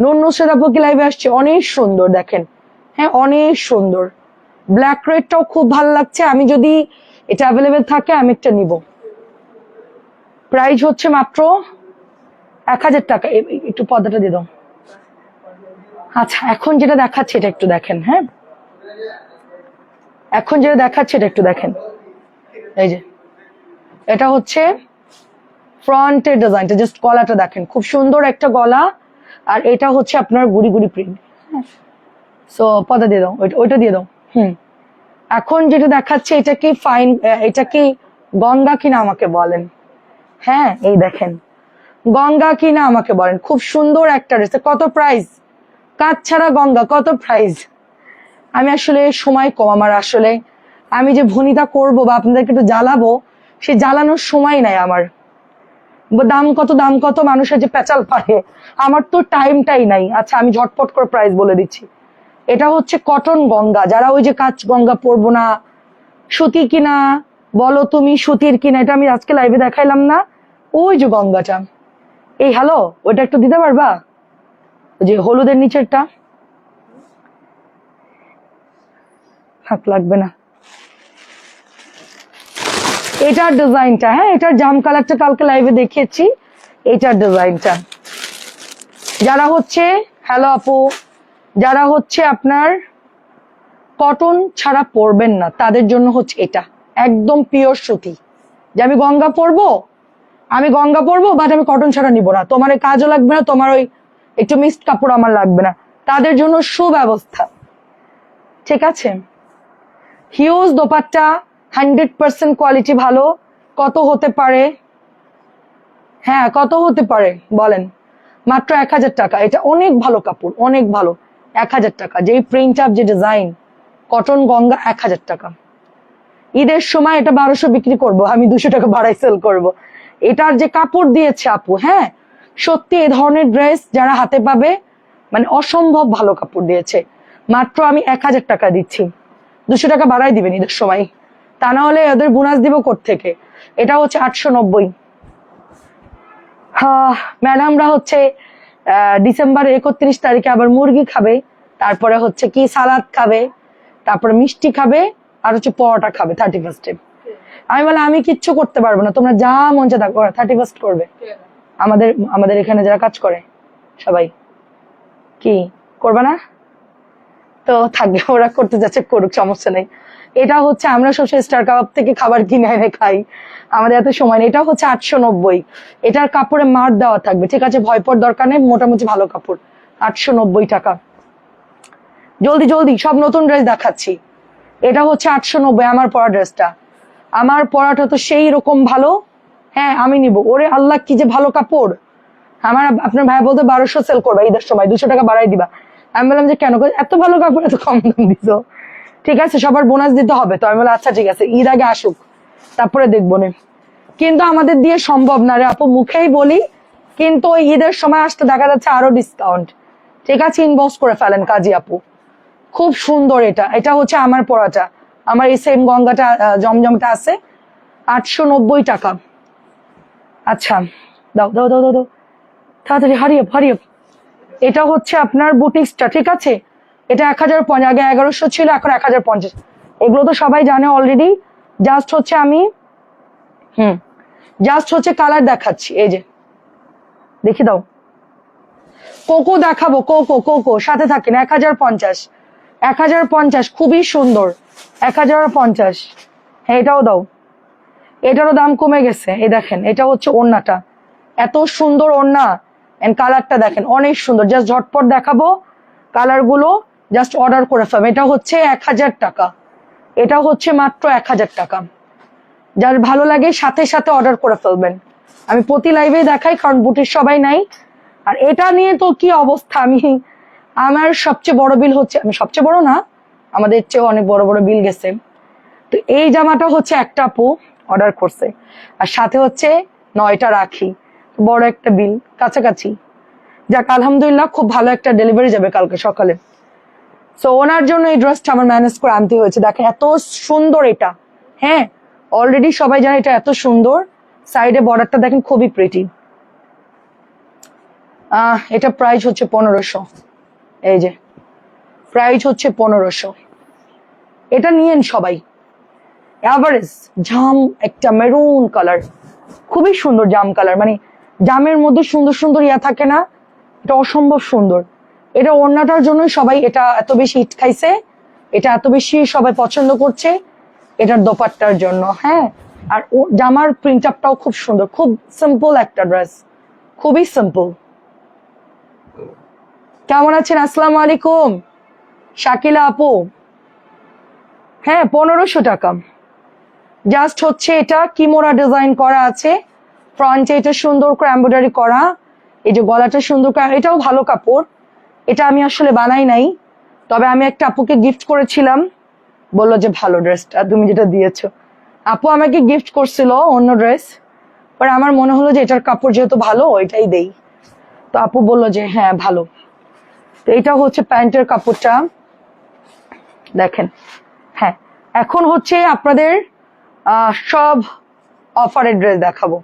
নুন নুসরাত আপু কি লাইভে আসছে, অনেক সুন্দর দেখেন, হ্যাঁ অনেক সুন্দর। ব্ল্যাক রেডটাও খুব ভালো লাগছে, আমি যদি এটা অ্যাভেলেবেল থাকে আমি একটা নিব। প্রাইস হচ্ছে মাত্র 1000 টাকা। একটু পর্দাটা দিয়ে দাও। আচ্ছা এখন যেটা দেখাচ্ছে এটা একটু দেখেন। হ্যাঁ এখন যেটা দেখাচ্ছে এটা একটু দেখেন, এই যে এটা হচ্ছে ফ্রন্টের ডিজাইনটা, জাস্ট গলাটা দেখেন, খুব সুন্দর একটা গলা, আর এটা হচ্ছে আপনার গুড়ি গুড়ি প্রিন্ট। সো পর্দা দিয়ে দাও, ওইটা দিয়ে দাও। এখন যেটা দেখাচ্ছে এটা কি ফাইন, এটা কি গঙ্গা কিনা আমাকে বলেন। হ্যাঁ এই দেখেন গঙ্গা কিনা আমাকে বলেন, খুব সুন্দর একটা ড্রেস। কত প্রাইস, কাজ ছাড়া গঙ্গা, কত প্রাইস? আমি আসলে সময় কম আমার, আসলে আমি যে ভনিতা করব বা আপনাদেরকে একটু জ্বালাবো, সে জ্বালানোর সময় নাই আমার। দাম কত দাম কত মানুষের যে পেঁচাল পারে, আমার তো টাইমটাই নাই। আচ্ছা আমি ঝটপট করে প্রাইস বলে দিচ্ছি। এটা হচ্ছে কটন গঙ্গা, যারা ওই যে কাঁচ গঙ্গা পরবো না, সুতি কিনা বলো তুমি, সুতির কিনা, এটা আমি আজকে লাইভে দেখাইলাম না, ওই যে গঙ্গাটা। এই হ্যালো, ওইটা একটু দিতে পারবা, ওই যে হলুদের নিচেরটা। হাত লাগবে না। এটার ডিজাইনটা, হ্যাঁ এটার জাম কালারটা কালকে লাইভে দেখিয়েছি, এটার ডিজাইনটা। যারা হচ্ছে হ্যালো আপু, যারা হচ্ছে আপনার কটন ছাড়া পরবেন না তাদের জন্য হচ্ছে এটা একদম পিওর সুতি। যে আমি গঙ্গা পরবো, বাট আমি কটন ছাড়া নিব না, তোমার এই কাজও লাগবে না, তোমার ওই একটু মিক্সড কাপড় আমার লাগবে না, তাদের জন্য সুব্যবস্থা। ঠিক আছে, হিউজ দোপাট্টা, 100% কোয়ালিটি ভালো। কত হতে পারে, হ্যাঁ কত হতে পারে বলেন? মাত্র 1000 টাকা। এটা অনেক ভালো কাপড়, অনেক ভালো, 1000 টাকা। যেই প্রিন্ট আপ, যে ডিজাইন, কটন গঙ্গা 1000 টাকা। ঈদের সময় এটা 1200 বিক্রি করব, আমি 200 টাকা বাড়াই সেল করব। এটার যে কাপড় দিয়েছে আপু, হ্যাঁ সত্যি এই ধরনের ড্রেস যারা হাতে পাবে মানে অসম্ভব ভালো কাপড় দিয়েছে। মাত্র আমি 1000 টাকা দিচ্ছি, 200 টাকা বাড়াই দিবেন ঈদের সময়, তা না হলে ওদের বোনাস দিব কোত্থেকে। এটা হচ্ছে 890। ম্যাডামরা হচ্ছে ডিসেম্বরের 31 তারিখে আবার মুরগি খাবে, তারপরে হচ্ছে কি সালাদ খাবে, তারপরে মিষ্টি খাবে, আর হচ্ছে পরোটা খাবে 31-এ। আমি বলে আমি কিচ্ছু করতে পারবো না, তোমরা যা মন চা 31 করবে। আমাদের এখানে যারা কাজ করে সবাই কি করবে না, তো থাকবে, ওরা করতে যাচ্ছে করুক, সমস্যা নেই। এটা হচ্ছে আমরা সবসময় স্টার কাবাব থেকে খাবার কিনে এনে খাই, আমাদের এত সময় নেই। এটা হচ্ছে 890। এটার কাপড়ে মার দেওয়া থাকবে, ঠিক আছে, ভয় পড়ার দরকার নেই, মোটামুটি ভালো কাপড়। 890 টাকা। জলদি জলদি সব নতুন ড্রেস দেখাচ্ছি। এটা হচ্ছে 890 আমার পরা ড্রেসটা। আমার পরাটা তো সেই রকম ভালো, হ্যাঁ আমি নিব। ওরে আল্লাহ কি যে ভালো কাপড়। আপনার ভাই বলতে 1200 সেল করবে ঈদের সময়, 200 টাকা বাড়াই দিবা। আমি বললাম যে কেন, এত ভালো কাপড় এত কম দাম দিত। ঠিক আছে, সবার বোনাস দিতে হবে তো। আমি বললাম আচ্ছা ঠিক আছে, ঈদ আগে আসুক তারপরে দেখবো না। কিন্তু আমাদের দিয়ে সম্ভব না রে আপু, মুখেই বলি, কিন্তু ওই ঈদের সময় আসতে দেখা যাচ্ছে আরো ডিসকাউন্ট। ঠিক আছে, ইনবক্স করে ফেলেন কাজী আপু। খুব সুন্দর এটা। এটা হচ্ছে আমার পরাটা, আমার এই সেম গঙ্গাটা জমজমটা আছে, 890 টাকা। আচ্ছা দাও দাও দাও দাও দাও তাড়াতাড়ি, হারিয়ে। এটা হচ্ছে আপনার বুটিক্সটা, ঠিক আছে। এটা 1050, আগে 1100 ছিল, এখন 1050। এগুলো তো সবাই জানে অলরেডি। জাস্ট হচ্ছে আমি জাস্ট হচ্ছে কালার দেখাচ্ছি। এই যে দেখি দাও, কোকো দেখাবো, কোকো সাথে থাকেন। 1050 খুবই সুন্দর, 1050। হ্যাঁ এটাও দাও, এটারও দাম কমে গেছে। এই দেখেন, এটা হচ্ছে ওড়নাটা, এত সুন্দর ওড়না, এন্ড কালারটা দেখেন অনেক সুন্দর। জাস্ট ঝটপট দেখাবো কালার গুলো, জাস্ট অর্ডার করে ফেলবেন। এটা হচ্ছে 1000 টাকা, এটা হচ্ছে মাত্র 1000 টাকা। যার ভালো লাগে সাথে সাথে অর্ডার করে ফেলবেন। আমি প্রতি লাইভে দেখাই, কারণ বুটির সবাই নাই। আর এটা নিয়ে তো কি অবস্থা, আমার সবচেয়ে বড় বিল হচ্ছে, আমি সবচেয়ে বড় না, আমাদের চেয়ে অনেক বড় বড় বিল গেছে। তো এই জামাটা হচ্ছে একটা আপু অর্ডার করছে, আর সাথে হচ্ছে 9টা রাখি, বড় একটা বিল কাছাকাছি। যাক আলহামদুলিল্লাহ, খুব ভালো একটা ডেলিভারি যাবে কালকে সকালে। সো ওনার জন্য এই ড্রেসটা আমার ম্যানেজ করে আনতে হয়েছে। দেখেন এত সুন্দর এটা, হ্যাঁ অলরেডি সবাই জানে এটা এত সুন্দর। সাইডে বর্ডারটা দেখেন খুবই প্রিটি। এটা প্রাইস হচ্ছে 1500। এই যে প্রাইস হচ্ছে 1500। এটা নিয়েন সবাই। এভারেজ জাম, একটা মেরুন কালার, খুবই সুন্দর জাম কালার, মানে জামের মধ্যে সুন্দর সুন্দর ইয়া থাকে না, এটা অসম্ভব সুন্দর। এটা ওড়নাটার জন্য সবাই এটা এত বেশি হিট খাইছে, এটা এত বেশি সবাই পছন্দ করছে এটার দোপাট্টার জন্য। হ্যাঁ, আর জামার প্রিন্ট আপটাও খুব সুন্দর, খুব সিম্পল একটা ড্রেস, খুবই সিম্পল। কেমন আছেন? আসসালামু আলাইকুম শাকিলা আপু। হ্যাঁ 1500 টাকা। জাস্ট হচ্ছে এটা কিমোরা ডিজাইন করা আছে, ফ্রন্টে এটা সুন্দর করে এমব্রয়ডারি করা, এই যে গলাটা সুন্দর করে। এটাও ভালো কাপড়, এটা আমি আসলে বানাই নাই, তবে আমি একটা আপুকে গিফট করেছিলাম, বললো যে ভালো ড্রেসটা তুমি যেটা দিয়েছো। আপু আমাকে গিফট করছিল অন্য ড্রেস, পরে আমার মনে হলো যে এটার কাপড় যেহেতু ভালো ওইটাই দেই, তো আপু বললো যে হ্যাঁ ভালো। তো এটা হচ্ছে প্যান্টের কাপড়টা দেখেন। হ্যাঁ এখন হচ্ছে আপনাদের সব অফারের ড্রেস দেখাবো।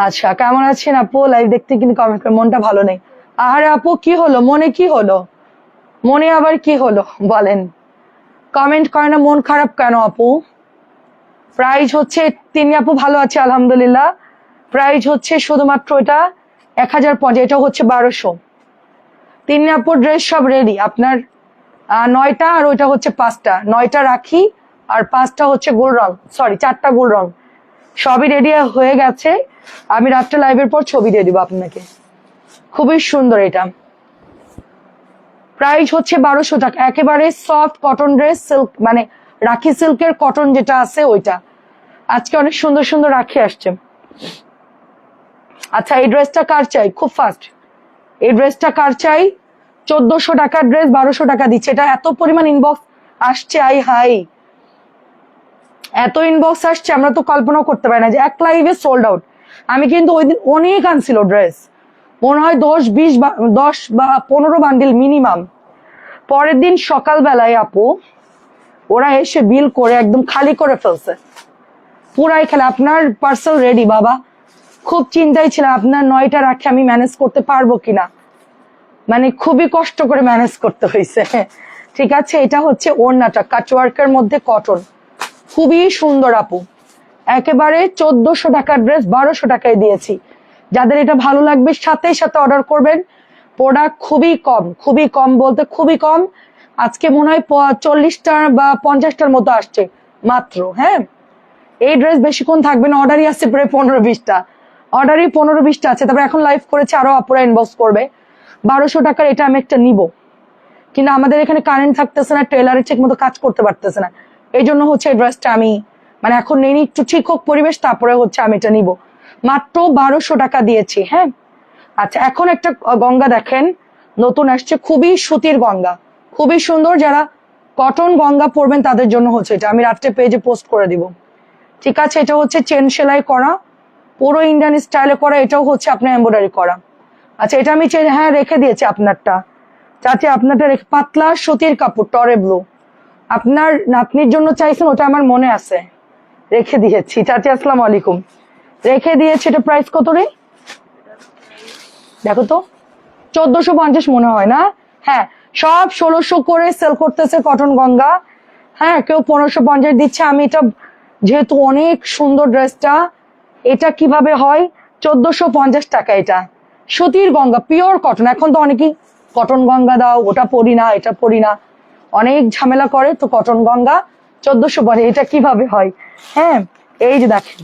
আচ্ছা কেমন আছেন আপু? লাইভ দেখতে কিন্তু কমেন্ট করে, মনটা ভালো নেই। আরে আপু কি হলো, মনে কি হলো, মনে আবার কি হলো বলেন, কমেন্ট করে না, মন খারাপ কেন আপু? প্রাইস হচ্ছে তিনি আপু ভালো আছে আলহামদুলিল্লাহ। প্রাইস হচ্ছে শুধুমাত্র এটা 1050, এটা হচ্ছে 1200। তিনি আপুর ড্রেস সব রেডি আপনার 9টা, আর ওইটা হচ্ছে 5টা। 9টা রাখি আর 5টা হচ্ছে গোল রং, সরি 4টা গোল রং, সবই রেডি হয়ে গেছে। আমি রাত্রে লাইভের পর ছবি দিয়ে দিব আপনাকে। খুবই সুন্দর এটা। প্রাইস হচ্ছে 1200 টাকা। একেবারে সফট কটন ড্রেস, সিল্ক মানে রাখি সিল্কের কটন যেটা আছে ওইটা। আজকে অনেক সুন্দর সুন্দর রাখি আসছে। আচ্ছা এই ড্রেসটা কার চাই? খুব ফাস্ট, এই ড্রেসটা কার চাই? 1400 টাকার ড্রেস 1200 টাকা দিচ্ছে। এটা এত পরিমাণ ইনবক্স আসছে, আই হাই, এত ইনবক্স আসছে আমরা তো কল্পনাও করতে পারি না যে এক লাইভে সোল্ড আউট। আমি কিন্তু ওই দিন অনেক আনছিল ড্রেস, মনে হয় 10 বা 15 বান্ডিল মিনিমাম। পরের দিন সকালবেলায় আপু ওরা এসে বিল করে একদম খালি করে ফেলছে, পুরাই খেলে। আপনার পার্সেল রেডি বাবা, খুব চিন্তায় ছিলাম আপনার 9টা রাখে আমি ম্যানেজ করতে পারবো কিনা, মানে খুবই কষ্ট করে ম্যানেজ করতে হয়েছে। ঠিক আছে, এটা হচ্ছে ওড়নাটা কাটওয়ার্কের মধ্যে কটন, খুবই সুন্দর আপু, একেবারে 1400 টাকার ড্রেস 1200 টাকায় দিয়েছি। যাদের এটা ভালো লাগবে সাথে সাথে অর্ডার করবেন। প্রোডাক্ট খুবই কম বলতে খুবই কম, আজকে মনে হয় 40টা বা 50টার মতো আসছে মাত্র। হ্যাঁ, এই ড্রেস বেশিক্ষণ থাকবে না, অর্ডারই আসছে প্রায় 15-20টা, অর্ডারই 15-20টা আছে। তারপরে এখন লাইভ করেছে, আরো আপুরা ইনবক্স করবে। 1200 টাকার এটা আমি একটা নিব, কিন্তু আমাদের এখানে কারেন্ট থাকতেছে না, টেলারের ঠিক মতো কাজ করতে পারতেছে না, এই জন্য হচ্ছে এই ড্রেসটা আমি মানে এখন নেই, একটু ঠিক হোক পরিবেশ তারপরে হচ্ছে আমি এটা নিব। মাত্র 1200 টাকা দিয়েছি। হ্যাঁ, আচ্ছা এখন একটা গঙ্গা দেখেন নতুন আসছে, খুবই সুতির গঙ্গা, খুবই সুন্দর। যারা কটন গঙ্গা পরবেন তাদের জন্য হচ্ছে এটা, আমি রাত্রে পেজে পোস্ট করে দিব। ঠিক আছে, এটা হচ্ছে চেন সেলাই করা, পুরো ইন্ডিয়ান স্টাইলে করা, এটাও হচ্ছে আপনার এমব্রয়ডারি করা। আচ্ছা এটা আমি হ্যাঁ রেখে দিয়েছি আপনারটা, চাচি আপনারটা রেখে, পাতলা সুতির কাপড় টরে ব্লু, আপনার নাতনির জন্য চাইছেন, ওটা আমার মনে আছে, রেখে দিয়েছি। চাচি আসসালামু আলাইকুম, রেখে দিয়েছি। এটা প্রাইস কত রে দেখো তো, 1450 মনে হয় না? হ্যাঁ, সব 1600 করে সেল করতেছে কটন গঙ্গা। হ্যাঁ, কেউ 1550 দিচ্ছে। আমি এটা যেহেতু অনেক সুন্দর ড্রেসটা, এটা কিভাবে হয় 1450 টাকা। এটা সুতির গঙ্গা, পিওর কটন। এখন তো অনেকেই কটন গঙ্গা দাও, ওটা পরি না এটা পরি না, অনেক ঝামেলা করে, তো কটন গঙ্গা 1450। এটা কিভাবে হয়? হ্যাঁ, এই যে দেখেন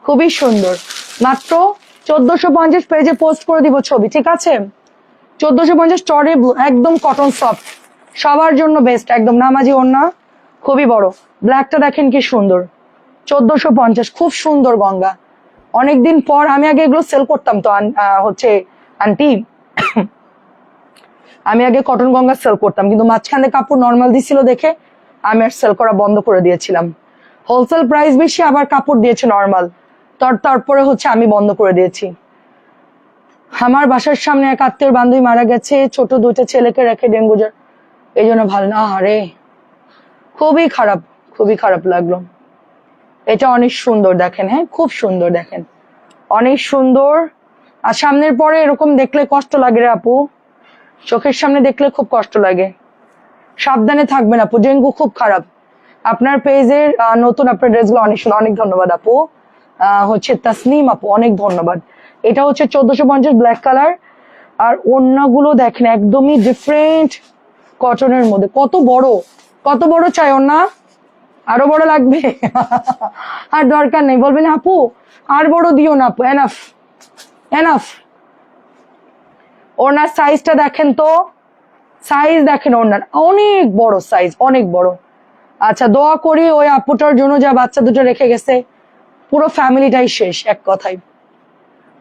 খুবই সুন্দর, মাত্র 1450 পেজে পোস্ট করে দিব ছবি। ঠিক আছে, 1450 টরে ব্লু, একদম কটন সফট, সবার জন্য বেস্ট, একদম নামাজি ওড়না, খুবই বড়। ব্ল্যাকটা দেখেন কি সুন্দর, 1450, খুব সুন্দর গঙ্গা। অনেকদিন পর, আমি আগে এগুলো সেল করতাম তো হচ্ছে আন্টি, আমি আগে কটন গঙ্গা সেল করতাম, কিন্তু মাঝখানে কাপড় নর্মাল দিছিল দেখে আমি আর সেল করা বন্ধ করে দিয়েছিলাম। হোলসেল প্রাইস বেশি, আবার কাপড় দিয়েছে নর্মাল, তারপরে হচ্ছে আমি বন্ধ করে দিয়েছি। আমার বাসার সামনে এক আত্মীয় বান্ধবী মারা গেছে, ছোট 2টা ছেলেকে রেখে, ডেঙ্গু জ্বর, এই জন্য ভালো না। আরে খুবই খারাপ লাগলো। এটা অনেক সুন্দর দেখেন, হ্যাঁ খুব সুন্দর দেখেন, অনেক সুন্দর। আর সামনের পরে এরকম দেখলে কষ্ট লাগে রে আপু, চোখের সামনে দেখলে খুব কষ্ট লাগে। সাবধানে থাকবেন আপু, ডেঙ্গু খুব খারাপ। আপনার পেজের নতুন আপনার ড্রেসগুলো অনেক সুন্দর, অনেক ধন্যবাদ আপু। হচ্ছে তাসনিম আপু, অনেক ধন্যবাদ। এটা হচ্ছে 1450 ব্ল্যাক কালার, আর ওড়নাগুলো দেখেন একদমই ডিফারেন্ট কটনের মধ্যে। কত বড় চাই ওড়না? আরো বড় লাগবে? আর দরকার নেই, বলবেন আপু আর বড় দিও না আপু, এনাফ। ওড়নার সাইজটা দেখেন তো, সাইজ দেখেন ওড়নার, অনেক বড় সাইজ, অনেক বড়। আচ্ছা দোয়া করি ওই আপুটার জন্য, যা বাচ্চা দুটো রেখে গেছে, পুরো ফ্যামিলিটাই শেষ এক কথায়।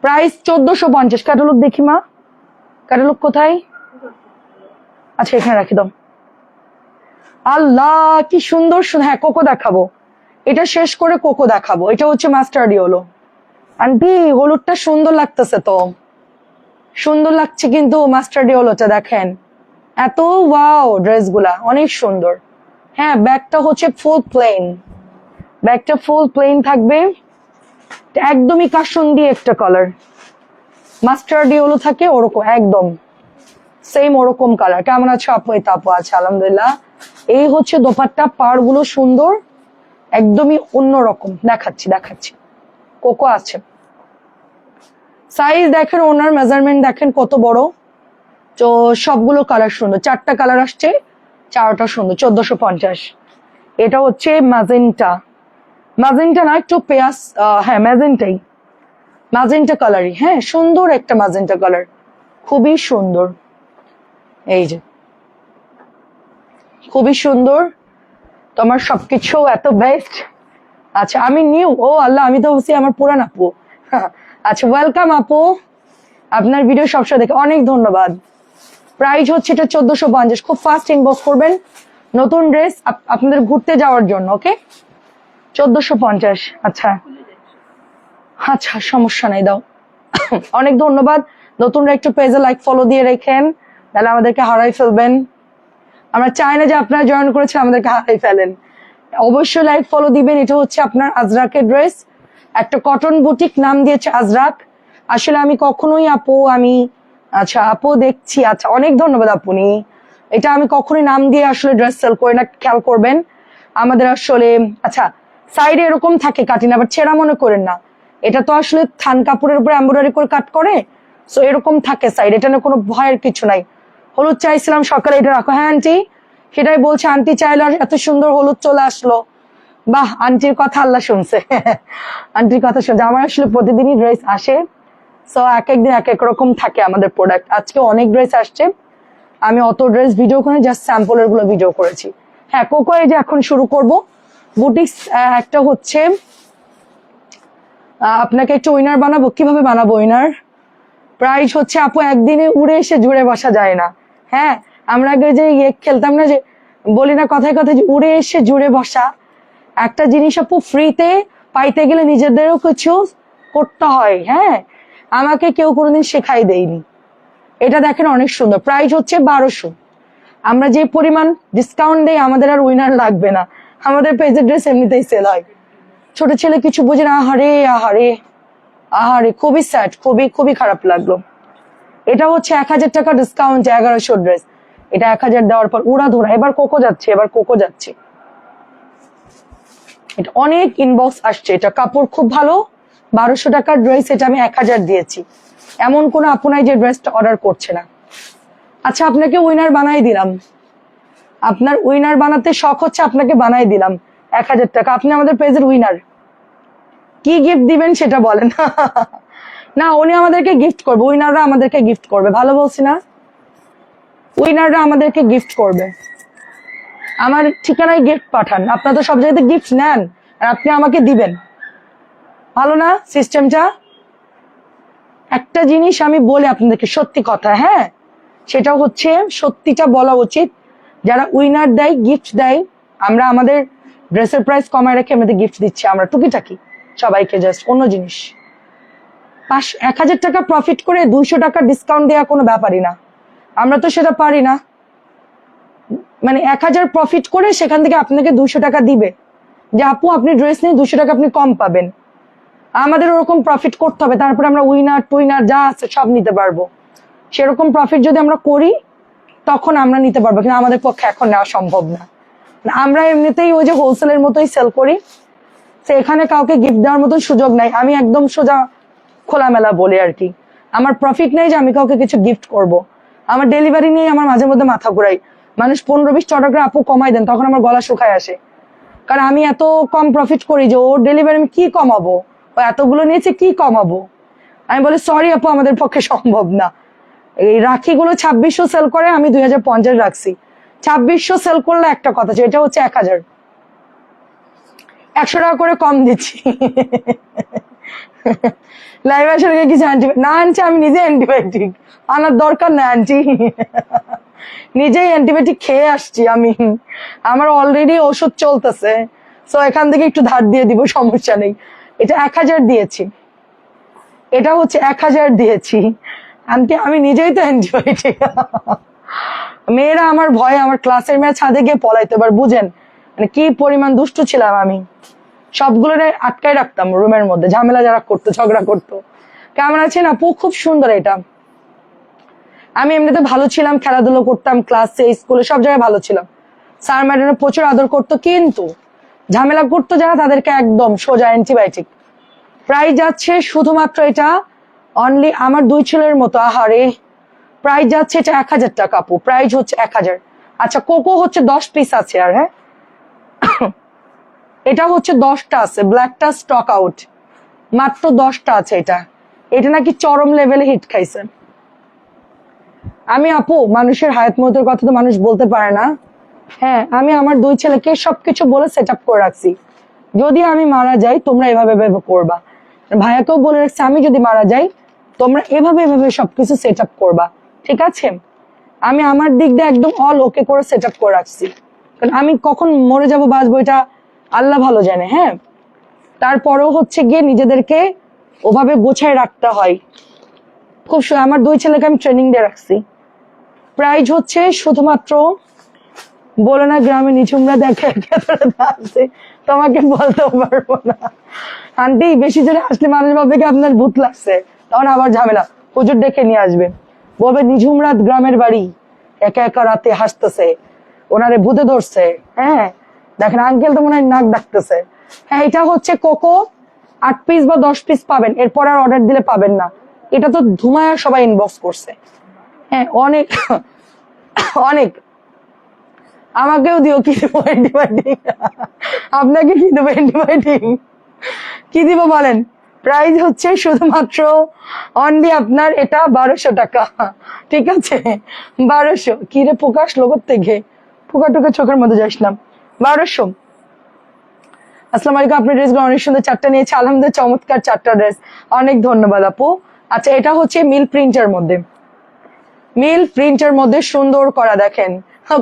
প্রাইস 1450। ক্যাটালগ দেখি মা, ক্যাটালগ কোথায়? আচ্ছা এখানে রাখি দাও। আল্লাহ কি সুন্দর সুন্দর। হ্যাঁ কোকো দেখাবো, এটা শেষ করে কোকো দেখাবো। এটা হচ্ছে মাস্টার্ড ইয়েলো। আন্টি হলুদটা সুন্দর লাগতেছে তো, সুন্দর লাগছে কিন্তু মাস্টার্ড ইয়েলোটা দেখেন, এত ওয়াও ড্রেসগুলা অনেক সুন্দর। হ্যাঁ ব্যাগটা হচ্ছে ফুল প্লেন, ব্যাগটা ফুল প্লেন থাকবে, একদমই কাসুন্দি একটা কালার, মাস্টার্ড ইয়েলো থাকে ওরকম একদম সেম ওরকম কালার। কেমন আছো আপু? এই তাপু আছে আলহামদুলিল্লাহ। এই হচ্ছে দোপাট্টা, পাড় গুলো সুন্দর, একদমই অন্যরকম। দেখাচ্ছি কোকো আছে, সাইজ দেখেন, ওনার মেজারমেন্ট দেখেন কত বড়। তো সবগুলো কালার সুন্দর, 4টা কালার আসছে, 4টা সুন্দর। 1450। এটা হচ্ছে ম্যাজেন্টা না, একটু পেঁয়াজ, হ্যাঁ ম্যাজেন্টা কালারই, হ্যাঁ সুন্দর একটা ম্যাজেন্টা কালার, খুবই সুন্দর। এই যে খুবই সুন্দর, তোমার সবকিছু এত বেস্ট। আচ্ছা আমি নিউ, ও আল্লাহ, আমি তো বলছি আমার পুরান আপু। আচ্ছা ওয়েলকাম আপু, আপনার ভিডিও সবসময় দেখে, অনেক ধন্যবাদ। প্রাইস হচ্ছে এটা 1450। খুব ফাস্ট ইনবক্স করবেন, নতুন ড্রেস আপনাদের ঘুরতে যাওয়ার জন্য। ওকে, 1450। আচ্ছা আচ্ছা, সমস্যা নাই, দাও। অনেক ধন্যবাদ। নতুনরা একটু পেজে লাইক ফলো দিয়ে রেখেন, তাহলে আমাদেরকে হারাই ফেলবেন। আমরা চাই না যে আপনারা জয়েন করেছেন আমাদেরকে হারাই ফেলেন। অবশ্যই লাইক ফলো দিবেন। এটা হচ্ছে আপনার আজরাকের ড্রেস, একটা কটন বুটিক, নাম দিয়েছে আজরাক। আসলে আমি কখনোই আচ্ছা আপু দেখছি, আচ্ছা অনেক ধন্যবাদ আপনি। এটা আমি কখনোই নাম দিয়ে আসলে ড্রেস সেল করি না, খেয়াল করবেন। আমাদের আসলে আচ্ছা সাইডে এরকম থাকে কাটিং, আবার ছেঁড়া মনে করেন না, এটা তো আসলে থান কাপড়ের উপরে এমব্রয়ডারি করে কাট করে, সো এরকম থাকে সাইড, এটা না কোনো ভয়ের কিছু নাই। হলুদ চাইছিলাম সকালে, এটা রাখো। হ্যাঁ আন্টি, সেটাই বলছে, আন্টি চাইলো, এত সুন্দর হলুদ চলে আসলো। বাহ, আন্টির কথা আল্লাহ শুনছে। আন্টির কথা শুনছে। আমার আসলে প্রতিদিনই ড্রেস আসে, সো এক একদিন এক এক রকম থাকে আমাদের প্রোডাক্ট। আজকে অনেক ড্রেস আসছে, আমি অত ড্রেস ভিডিও করে জাস্ট স্যাম্পলের গুলো ভিডিও করেছি। হ্যাঁ কোকো, এই যে এখন শুরু করব বুটিক্স। একটা হচ্ছে আপনাকে একটা উইনার বানাবো। কিভাবে বানাবো উইনার? প্রাইস হচ্ছে আপু একদিনে উড়ে এসে জুড়ে বসা যায় না। হ্যাঁ, আমরা আগে যে খেলতাম না, যে বলি না কথায় কথায়, যে উড়ে এসে জুড়ে বসা। একটা জিনিস আপু ফ্রিতে পাইতে গেলে নিজেদেরও কিছু করতে হয়। হ্যাঁ, আমাকে কেউ কোনোদিন শেখাই দেয়নি। এটা দেখেন অনেক সুন্দর, প্রাইস হচ্ছে 1200। আমরা যে পরিমাণ ডিসকাউন্ট দেই, আমাদের আর উইনার লাগবে না, আমাদের পেজের ড্রেস এমনিতেই সেল হয়। ছোট ছেলে কিছু বোঝে না, আহারে আহারে আহারে, খুবই স্যাড, খুবই খুবই খারাপ লাগলো। এটা হচ্ছে 1000 টাকা ডিসকাউন্ট, 1100 ড্রেস। এটা 1000 দেওয়ার পর উড়া ধরা। এবার কোকো যাচ্ছে, এবার কোকো যাচ্ছে। এটা অনেক ইনবক্স আসছে, এটা কাপড় খুব ভালো। 1200 টাকার ড্রেস, এটা আমি 1000 দিয়েছি। এমন কোনো আপু নাই যে ড্রেসটা অর্ডার করছে না। আচ্ছা, আপনাকে উইনার বানাই দিলাম। আপনার উইনার বানাতে শখ হচ্ছে, আপনাকে বানাই দিলাম 1000 টাকা। আপনি আমাদের পেজের উইনার। কি গিফট দিবেন সেটা বলেন। না, উনি আমাদেরকে গিফট করবে, উইনাররা আমাদেরকে গিফট করবে। ভালো বলছি না? উইনাররা আমাদেরকে গিফট করবে। আমার ঠিকানায় গিফট পাঠান। আপনারা তো সব জায়গাতে গিফট নেন, আর আপনি আমাকে দিবেন। ভালো না সিস্টেমটা? একটা জিনিস আমি বলি আপনাদেরকে, সত্যি কথা, হ্যাঁ, সেটা হচ্ছে সত্যিটা বলা উচিত। যারা উইনার দেয়, গিফট দেয়, আমরা আমাদের ড্রেসের প্রাইস কমায় রেখে আমাদের গিফট দিচ্ছি আমরা টুকিটাকি সবাইকে। জাস্ট অন্য জিনিস, 1000 টাকা প্রফিট করে 200 টাকা ডিসকাউন্ট দেওয়া কোনো ব্যাপারই না। আমরা তো সেটা পারি না। মানে 1000 প্রফিট করে সেখান থেকে আপনাকে 200 টাকা দিবে, যে আপু আপনি ড্রেস নিয়ে 200 টাকা আপনি কম পাবেন। আমাদের ওরকম প্রফিট করতে হবে, তারপরে আমরা উইনার টুইনার যা আছে সব নিতে পারবো। সেরকম প্রফিট যদি আমরা করি তখন আমরা নিতে পারবো, কিন্তু আমাদের পক্ষে এখন নেওয়া সম্ভব না। আমরা এমনিতেই ওই যে হোলসেলের মতোই সেল করি, তো এখানে কাউকে গিফট দেওয়ার মতন সুযোগ নাই। আমি একদম সোজা খোলামেলা বলি আর কি, আমার প্রফিট নেই যে আমি কাউকে কিছু গিফট করব। আমার ডেলিভারি নিয়ে আমার মাঝে মধ্যে মাথা ঘুরাই। মানুষ 15-20 অর্ডার করে, আপু কমাই দেন, তখন আমার গলা শুকায় আসে। কারণ আমি এত কম প্রফিট করি যে ওর ডেলিভারি আমি কি কমাবো, ও এতগুলো নিয়েছে কি কমাবো। আমি বলি সরি আপু, আমাদের পক্ষে সম্ভব না। এই রাখিগুলো 2600 সেল করে, আমি 2050 রাখছি। 2600 সেল করলে একটা কথা, এটা হচ্ছে 1000, 100 টাকা করে কম দিচ্ছি। লাইভ আসার আগে কিছু না আনছি, আমি নিজে অ্যান্টিবায়োটিক আনার দরকার না আন্টি। নিজেই অ্যান্টিবায়োটিক খেয়ে আসছি আমি, আমার অলরেডি ওষুধ চলতেছে, সো এখান থেকে একটু ধার দিয়ে দিব, সমস্যা নেই। এটা 1000 দিয়েছি, এটা হচ্ছে 1000 দিয়েছি আন্টি, আমি নিজেই তো অ্যান্টিবায়োটিক। মেয়েরা আমার ভয়ে, আমার ক্লাসের মেয়ে ছাদে গিয়ে পলাইতো। এবার বুঝেন মানে কি পরিমাণ দুষ্টু ছিলাম আমি। সবগুলো আটকায় রাখতাম রুমের মধ্যে, ঝামেলা যারা করতো, ঝগড়া করতো। কেমন আছেন আপু? খুব সুন্দর এটা। আমি এমনিতে ভালো ছিলাম, খেলাধুলো করতাম, ক্লাসে স্কুলে সব জায়গায় ভালো ছিলাম। স্যার ম্যাডাম প্রচুর আদর করতো, কিন্তু ঝামেলা করতো যারা, তাদেরকে একদম সোজা অ্যান্টিবায়োটিক। প্রাইস যাচ্ছে শুধুমাত্র এটা অনলি আমার 2 ছেলের মতো। আহারে, প্রাইস যাচ্ছে এটা 1000 টাকা আপু, প্রাইস হচ্ছে 1000। আচ্ছা, কোকো হচ্ছে 10 পিস আছে। আর হ্যাঁ, এটা হচ্ছে 10টা আছে, ব্ল্যাকটা স্টক আউট, মাত্র 10টা আছে। এটা এটা নাকি চরম লেভেলে হিট খাইছে। আমি আপু, মানুষের হায়াত মতের কথা তো মানুষ বলতে পারে না। হ্যাঁ, আমি আমার 2 ছেলেকে সবকিছু বলে সেট আপ করে রাখছি, যদি আমি মারা যাই তোমরা এভাবে এভাবে করবা। ভাইয়াকেও বলে রাখছি, আমি যদি মারা যাই তোমরা এভাবে এভাবে সবকিছু সেট আপ করবা, ঠিক আছে? আমি আমার দিক দিয়ে একদম অল ওকে করে সেট আপ করে রাখছি, কারণ আমি কখন মরে যাব বাঁচবো এটা আল্লাহ ভালো জানে। হ্যাঁ, তারপরেও হচ্ছে গিয়ে নিজেদেরকে ওভাবে গোছায় রাখতে হয়। খুব আমার 2 ছেলেকে আমি ট্রেনিং দিয়ে রাখছি। প্রাইজ হচ্ছে শুধুমাত্র, বলে না গ্রামে নিঝুমরা দেখে আছে, তোমাকে বলতেও পারবো না আন্টি, বেশি জোরে আসলে মানুষ ভাববে কি আপনার ভূত লাগছে, তখন আবার ঝামেলা, হুজুর ডেকে নিয়ে আসবে, বলবে নিঝুম রাত গ্রামের বাড়ি, একা একা রাতে হাসতেছে, ওনারে ভূতে ধরছে। হ্যাঁ দেখেন আঙ্কেল তো মনে হয় নাক ডাকতেছে। হ্যাঁ, এটা হচ্ছে কোকো, 8 পিস বা 10 পিস পাবেন, এরপর আর অর্ডার দিলে পাবেন না। এটা তো ধুমায়া সবাই ইনবক্স করছে। হ্যাঁ অনেক অনেক, আমাকেও দিও, কি দেবো অ্যান্টিবায়োটিক, আপনাকে কি দেবো অ্যান্টিবায়োটিক, কি দিব বলেন? প্রাইস হচ্ছে শুধুমাত্র অনলি আপনার এটা 1200 টাকা, ঠিক আছে? 1200। কি রে পোকা আসলো থেকে, পোকা টোকা চোখের মধ্যে যাস না। 1200। আসসালামু আলাইকুম, আপনার ড্রেসগুলো অনেক সুন্দর, 4টা নিয়েছে আলহামদুলিল্লাহ, চমৎকার 4টা ড্রেস, অনেক ধন্যবাদ আপু। আচ্ছা, এটা হচ্ছে মিল প্রিন্টের মধ্যে, মিল প্রিন্টের মধ্যে সুন্দর করা, দেখেন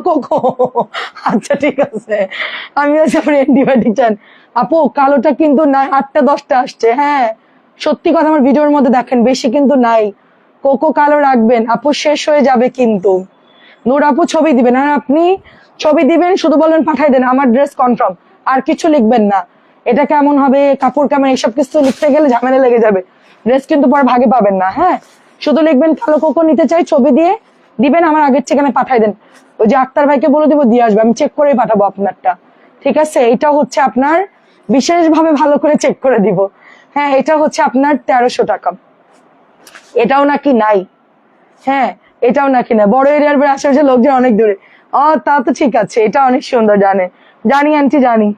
কোকো। আচ্ছা ঠিক আছে, আমি অ্যান্টিবায়োটিক চান আপু, কালোটা কিন্তু নাই, 8টা 10টা আসছে। হ্যাঁ সত্যি কথা, আমার ভিডিওর মধ্যে দেখেন বেশি কিন্তু নাই। কোকো কালো রাখবেন আপু, শেষ হয়ে যাবে কিন্তু। নূর আপু ছবি দিবেন, আর আপনি ছবি দিবেন, শুধু বলবেন পাঠাই দেন, আমার ড্রেস কনফার্ম, আর কিছু লিখবেন না। এটা কেমন হবে, কাপড় কেমন, এইসব কিছু লিখতে গেলে ঝামেলা লেগে যাবে, ড্রেস কিন্তু পরে ভাগে পাবেন না। হ্যাঁ, শুধু লিখবেন কালো কোকো নিতে চাই, ছবি দিয়ে দিবেন, আমার আগের ঠিকানে পাঠাই দেন, ওই যে আক্তার ভাইকে বলে দিব দিয়ে আসবে, আমি চেক করেই পাঠাবো আপনারটা, ঠিক আছে? এটা হচ্ছে আপনার বিশেষভাবে ভালো করে চেক করে দিব। হ্যাঁ, এটা হচ্ছে আপনার 1300 টাকা। এটাও নাকি নাই, হ্যাঁ এটাও নাকি না, বড় এরিয়ার আশেপাশে লোকজন অনেক দূরে। তা তো ঠিক আছে, এটা অনেক সুন্দর, জানি আন্টি জানি,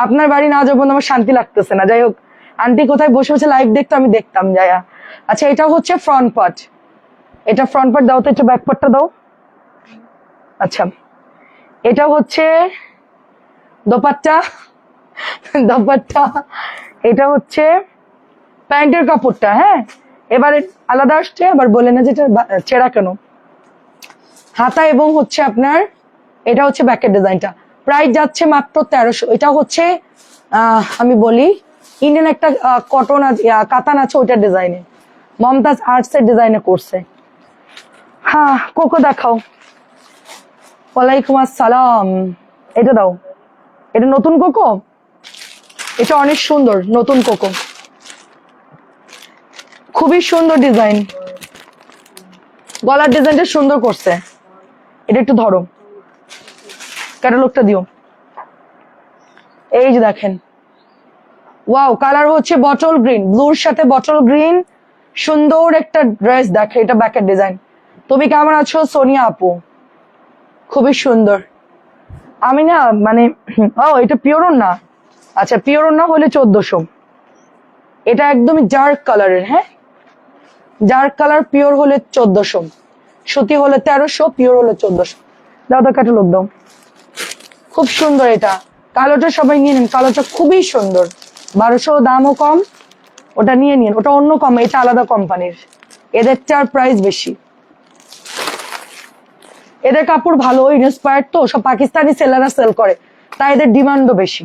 আপনার বাড়ি না যখন আমার শান্তি লাগতেছে না। যাই হোক, আন্টি কোথায় বসে বসে লাইভ দেখতো, আমি দেখতাম যায়া। আচ্ছা, এটাও হচ্ছে ফ্রন্ট পার্ট, এটা ফ্রন্ট পার্ট দাও তো, একটু ব্যাক পার্টটা দাও। আচ্ছা, এটা হচ্ছে দোপাট্টা, দোপাট্টা, এটা হচ্ছে প্যান্টের কাপড়টা। হ্যাঁ, এবারে আলাদা আসছে, আবার বলে না যেটা ছেঁড়া কেন, হাতা এবং হচ্ছে আপনার এটা হচ্ছে ব্যাকের ডিজাইনটা। প্রাইস যাচ্ছে মাত্র 1300। এটা হচ্ছে আমি বলি ইন্ডিয়ান একটা কটন কাতান আছে, ওইটার ডিজাইনে, মমতাজ আর্টস এর ডিজাইনে করছে। হ্যাঁ কোকো দেখাও। ওয়ালাইকুম আসসালাম, এটা দাও, এটা নতুন কোকো, এটা অনেক সুন্দর নতুন কোকো, খুবই সুন্দর ডিজাইন, গলার ডিজাইনটা সুন্দর করছে। এটা একটু ধরো, ক্যাটালগটা দিও। এই যে দেখেন, ওয়াও, কালার হচ্ছে বটল গ্রিন, ব্লুর সাথে বটল গ্রিন, সুন্দর একটা ড্রেস। দেখে এটা ব্যাকের ডিজাইন। তুমি কেমন আছো সোনিয়া আপু? খুবই সুন্দর। আমি না মানে, এটা পিওরন না, আচ্ছা পিওরন না হলে 1400। এটা একদমই ডার্ক কালারের, হ্যাঁ ডার্ক কালার, পিওর হলে 1400, সুতি হলে 1300, পিওর হলে 1400। দাও দাও ক্যাটালগ দাও, খুব সুন্দর। এটা কালোটা সবাই নিয়ে নিন, কালোটা খুবই সুন্দর, 1200, দামও কম, ওটা নিয়ে নিন, ওটা অন্য কম, এটা আলাদা কোম্পানির, এদেরটার প্রাইস বেশি। এদের কাপড় ভালো, ইন্সপায়ার্ড তো, সব পাকিস্তানি সেলাররা সেল করে, তাই এদের ডিমান্ডও বেশি।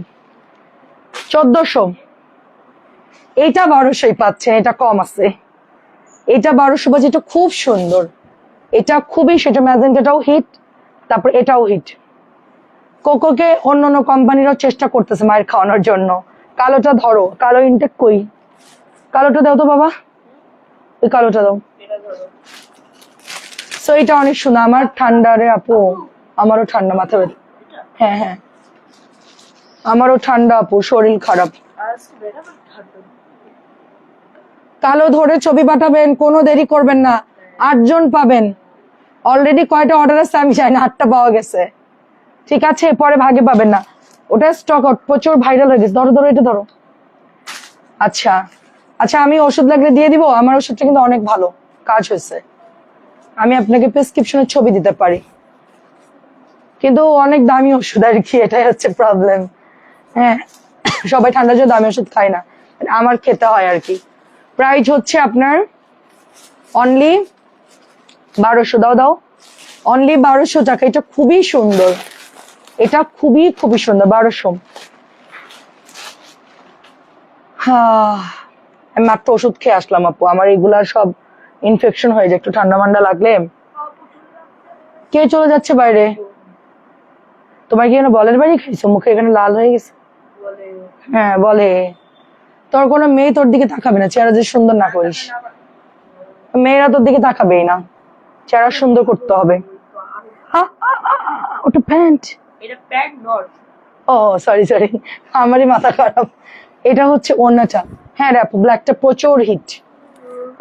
1400, এইটা 1200 পাচ্ছেন, এটা কম আছে, এটা 1200 বাজে, এটা খুব সুন্দর, এটা খুবই, সেটা ম্যাজেন্টাটাও হিট, তারপর এটাও হিট। কোকোকে অন্য অন্য কোম্পানিরাও চেষ্টা করতেছে মায়ের খাওয়ানোর জন্য। কালোটা ধরো, কালো ইনটেক কই, কালোটা দাও তো বাবা, ওই কালোটা দাও। সো এটা অনেক সুন্দর, আমার ঠান্ডা রে আপু, আমারও ঠান্ডা, মাথা ব্যথা। হ্যাঁ হ্যাঁ, আমারও ঠান্ডা আপু, শরীর খারাপ। কালো ধরে ছবি পাঠাবেন, কোনো দেরি করবেন না, 8 জন পাবেন। অলরেডি কয়টা অর্ডার আছে আমি জানি না, 8টা পাওয়া গেছে, ঠিক আছে? পরে ভাগে পাবেন না, ওটা স্টক আউট, প্রচুর ভাইরাল হয়ে গেছে। ধরো ধরো, এটা ধরো। আচ্ছা আচ্ছা, আমি ওষুধ লাগলে দিয়ে দিব, আমার ওষুধটা কিন্তু অনেক ভালো কাজ হয়েছে, আমি আপনাকে প্রেসক্রিপশনের ছবি দিতে পারি, কিন্তু অনেক দামি ওষুধ আর কি, এটাই হচ্ছে প্রবলেম। হ্যাঁ, সবাই ঠান্ডার জন্য দামি ওষুধ খায় না, আমার খেতে হয় আর কি। প্রাইস হচ্ছে আপনার অনলি 1200। দাও দাও, অনলি 1200 টাকা। এটা খুবই সুন্দর, এটা খুবই খুবই সুন্দর, 1200। আমি মাত্র ওষুধ খেয়ে আসলাম আপু, আমার এগুলার সব ইনফেকশন হয়ে যায় একটু ঠান্ডা মান্ডা লাগলে। কে চলে যাচ্ছে বাইরে? তোমার কি এখানে বলের বাড়ি খাইছো? মুখে এখানে লাল হয়ে গেছে। হ্যাঁ বলে। তোর কোনো মেয়ে তোর দিকে তাকাবে না, চেহারা যে সুন্দর না করিস। মেয়েরা তোর দিকে তাকাবেই না, চেহারা সুন্দর করতে হবে। ওটা প্যান্ট? ও সরি সরি, আমারই মাথা খারাপ। এটা হচ্ছে ওড়নাটা। হ্যাঁ রে আপু, ব্ল্যাকটা প্রচুর হিট।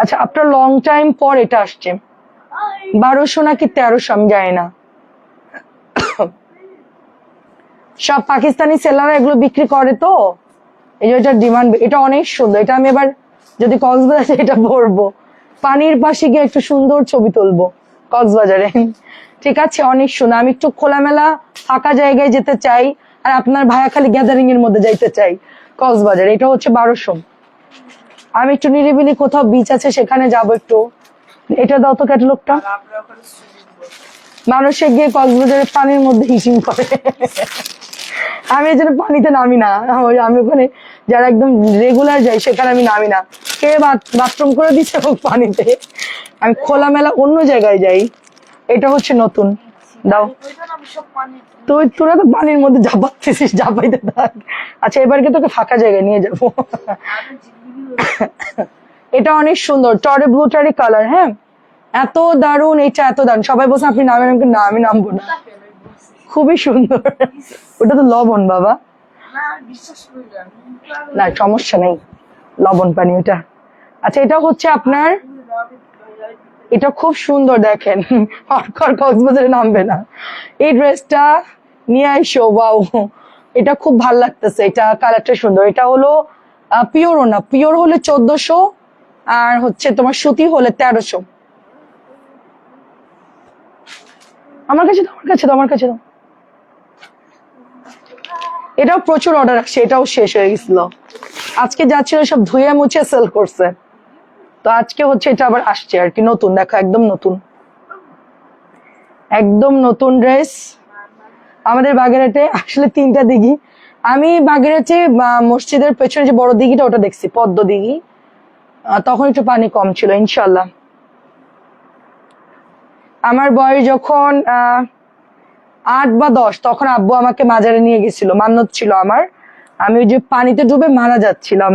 আচ্ছা, আফটার লং টাইম পর এটা আসছে। 1200 নাকি 1300 আমি জানি না। সব পাকিস্তানি সেলাররা এগুলো বিক্রি করে, তো এই যে এটার ডিমান্ড। এটা অনেক সুন্দর, এটা আমি এবার যদি কক্সবাজারে এটা পরবো, পানির পাশে গিয়ে একটু সুন্দর ছবি তুলবো কক্সবাজারে। ঠিক আছে, অনেক সুন্দর। আমি একটু খোলামেলা ফাঁকা জায়গায় যেতে চাই, আর আপনার ভাইয়া খালি গ্যাদারিং এর মধ্যে যাইতে চাই কক্সবাজার। এটা হচ্ছে 1200। আমি একটু নিরিবিলি কোথাও বিচ আছে সেখানে যাব একটু। এটা দাও তো ক্যাটালগটা। মানুষে গিয়ে কক্সবাজারের পানির মধ্যে হিসিং করে। আমি এই জন্য পানিতে নামি না। আমি ওখানে যারা একদম রেগুলার যাই সেখানে আমি নামি না। কে বাথরুম করে দিচ্ছে পানিতে, আমি খোলামেলা অন্য জায়গায় যাই। এটা হচ্ছে নতুন, দাও। তোরা তো পানির মধ্যে ঝাপাচ্ছিস, ঝাপাইতে থাক। আচ্ছা, এবারকে তোকে ফাঁকা জায়গায় নিয়ে যাবো। এটা অনেক সুন্দর, টরে ব্লু টারি কালার। হ্যাঁ, এত দারুন, এটা এত দারুন। সবাই বলছে আপনি নামেন, না আমি নামবো না। খুবই সুন্দর। ওটা তো লবণ বাবা। না সমস্যা নেই, লবণ পানি ওটা। আচ্ছা, এটা হচ্ছে আপনার, এটা খুব সুন্দর দেখেন। কক্সবাজারে নামবে না, এই ড্রেসটা নিয়ে আইসো। ওয়াও, এটা খুব ভাল লাগতেছে, এটা কালারটা সুন্দর। এটা হলো পিওরও না, পিওর হলে 1400, আর হচ্ছে তোমার সুতি হলে 1300। আমার কাছে দাও, আমার কাছে দাও, আমার কাছে দাও। এটাও প্রচুর অর্ডার আসছে, এটাও শেষ হয়ে গেছিল। আজকে যাচ্ছিল সব ধুয়ে মুছে সেল করছে, তো আজকে হচ্ছে এটা আবার আসছে আর কি, নতুন। দেখো একদম নতুন, একদম নতুন ড্রেস। আমাদের বাগেরহাটে আসলে 3টা দিঘি। আমি বাগেরহাটে মসজিদের পেছনে যে বড় দিঘিটা, ওটা দেখছি, পদ্ম দিঘি। তখন একটু পানি কম ছিল। ইনশাল্লাহ আমার বয়স যখন 8 বা 10, তখন আব্বু আমাকে মাজারে নিয়ে গেছিল, মান্যত ছিল আমার। আমি ওই যে পানিতে ডুবে মারা যাচ্ছিলাম।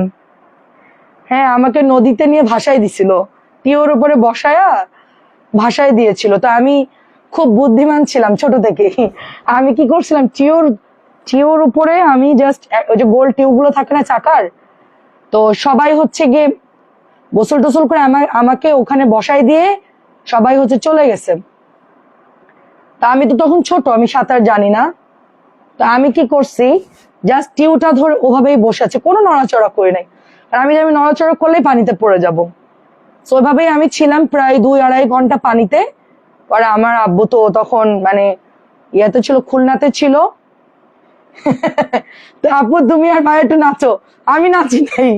হ্যাঁ, আমাকে নদীতে নিয়ে ভাসাই দিছিল, টিওর উপরে বসায়া ভাসাই দিয়েছিল। তো আমি খুব বুদ্ধিমান ছিলাম ছোট থেকে। আমি কি করছিলাম, টিওর উপরে আমি জাস্ট ওই যে গোল টিউব গুলো থাকে না চাকার, তো সবাই হচ্ছে গিয়ে গোসল টোসল করে আমাকে ওখানে বসাই দিয়ে সবাই হচ্ছে চলে গেছে। তা আমি তো তখন ছোট, আমি সাঁতার জানি না। তো আমি কি করছি, জাস্ট টিউটা ধরে ওভাবেই বসে আছে, কোনো নড়াচড়া করে নাই। আর আমি নড়াচড়া করলেই পানিতে পড়ে যাব। তো ওইভাবেই আমি ছিলাম প্রায় 2-2.5 ঘন্টা পানিতে। পরে আমার আব্বু তো তখন মানে ইয়েতে ছিল, খুলনাতে ছিল। তো আপু তুমি আর ভাই একটু নাচো। আমি নাচি নাই,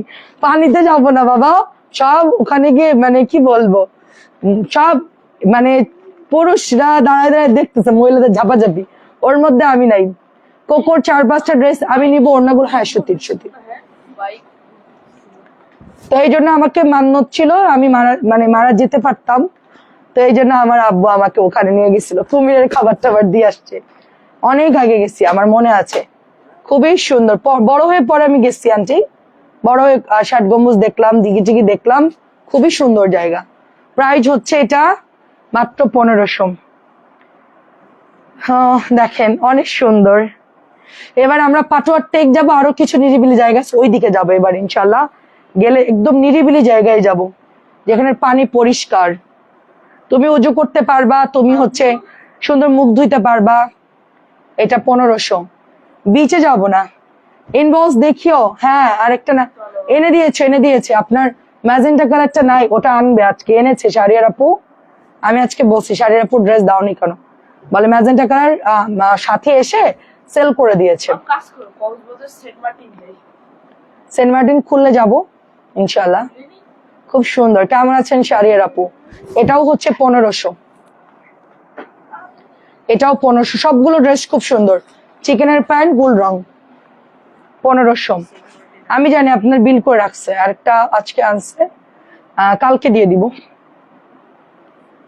পানিতে যাবো না বাবা। সব ওখানে গিয়ে মানে কি বলবো, সব মানে পুরুষরা দাঁড়ায় দাঁড়ায় দেখতেছে মহিলাদের ঝাপাঝাপি, ওর মধ্যে আমি নাই। কোকোর 4-5টা ড্রেস আমি নিবো, অন্যগুলো হ্যাঁ সত্যি সত্যি। তো এই জন্য আমাকে মান্যত ছিল, আমি মারা যেতে পারতাম। তো এই জন্য আমার আব্বু আমাকে ওখানে নিয়ে গেছিল, কুমিরের খাবার টাবার দিয়ে আসছে। অনেক আগে গেছি, আমার মনে আছে। খুবই সুন্দর। বড় হয়ে পরে আমি গেছি আন্টি, বড় হয়ে 60 গম্বুজ দেখলাম, দিঘি টিঘি দেখলাম। খুবই সুন্দর জায়গা। প্রাইস হচ্ছে এটা মাত্র 1500। দেখেন অনেক সুন্দর। এবার আমরা পাটোয়ার টেক যাবো, আরো কিছু নিরিবিলি জায়গা আছে, ওই দিকে যাবো এবার ইনশাল্লাহ। গেলে একদম নিরিবিলি জায়গায় যাব, যেখানে পানি পরিষ্কার, তুমি উজু করতে পারবা, তুমি হচ্ছে সুন্দর মুখ ধুইতে পারবা। এটা 1500। বিচে যাব না, ইনবক্স দেখিও। হ্যাঁ, আরেকটা না এনে দিয়েছে আপনার ম্যাজেন্টা কালারটা নাই, ওটা আনবে আজকে, এনেছে শাড়িয়ার আপু। আমি আজকে বলছি শাড়িয়ার আপু ড্রেস দাওনি কেন, বলে ম্যাজেন্টা কালার সাথে এসে সেল করে দিয়েছে। সেন্ট মার্টিন খুললে যাব ইনশাল্লাহ। খুব সুন্দর। কেমন আছেন শাড়িয়ার আপু? এটাও হচ্ছে 1500। এটাও 1500। সবগুলো ড্রেস খুব সুন্দর। চিকেনের প্যান্ট গুল রং, 1500। আমি জানি আপনার বিল করে রাখছে, আরেকটা আজকে আনছে, কালকে দিয়ে দিব।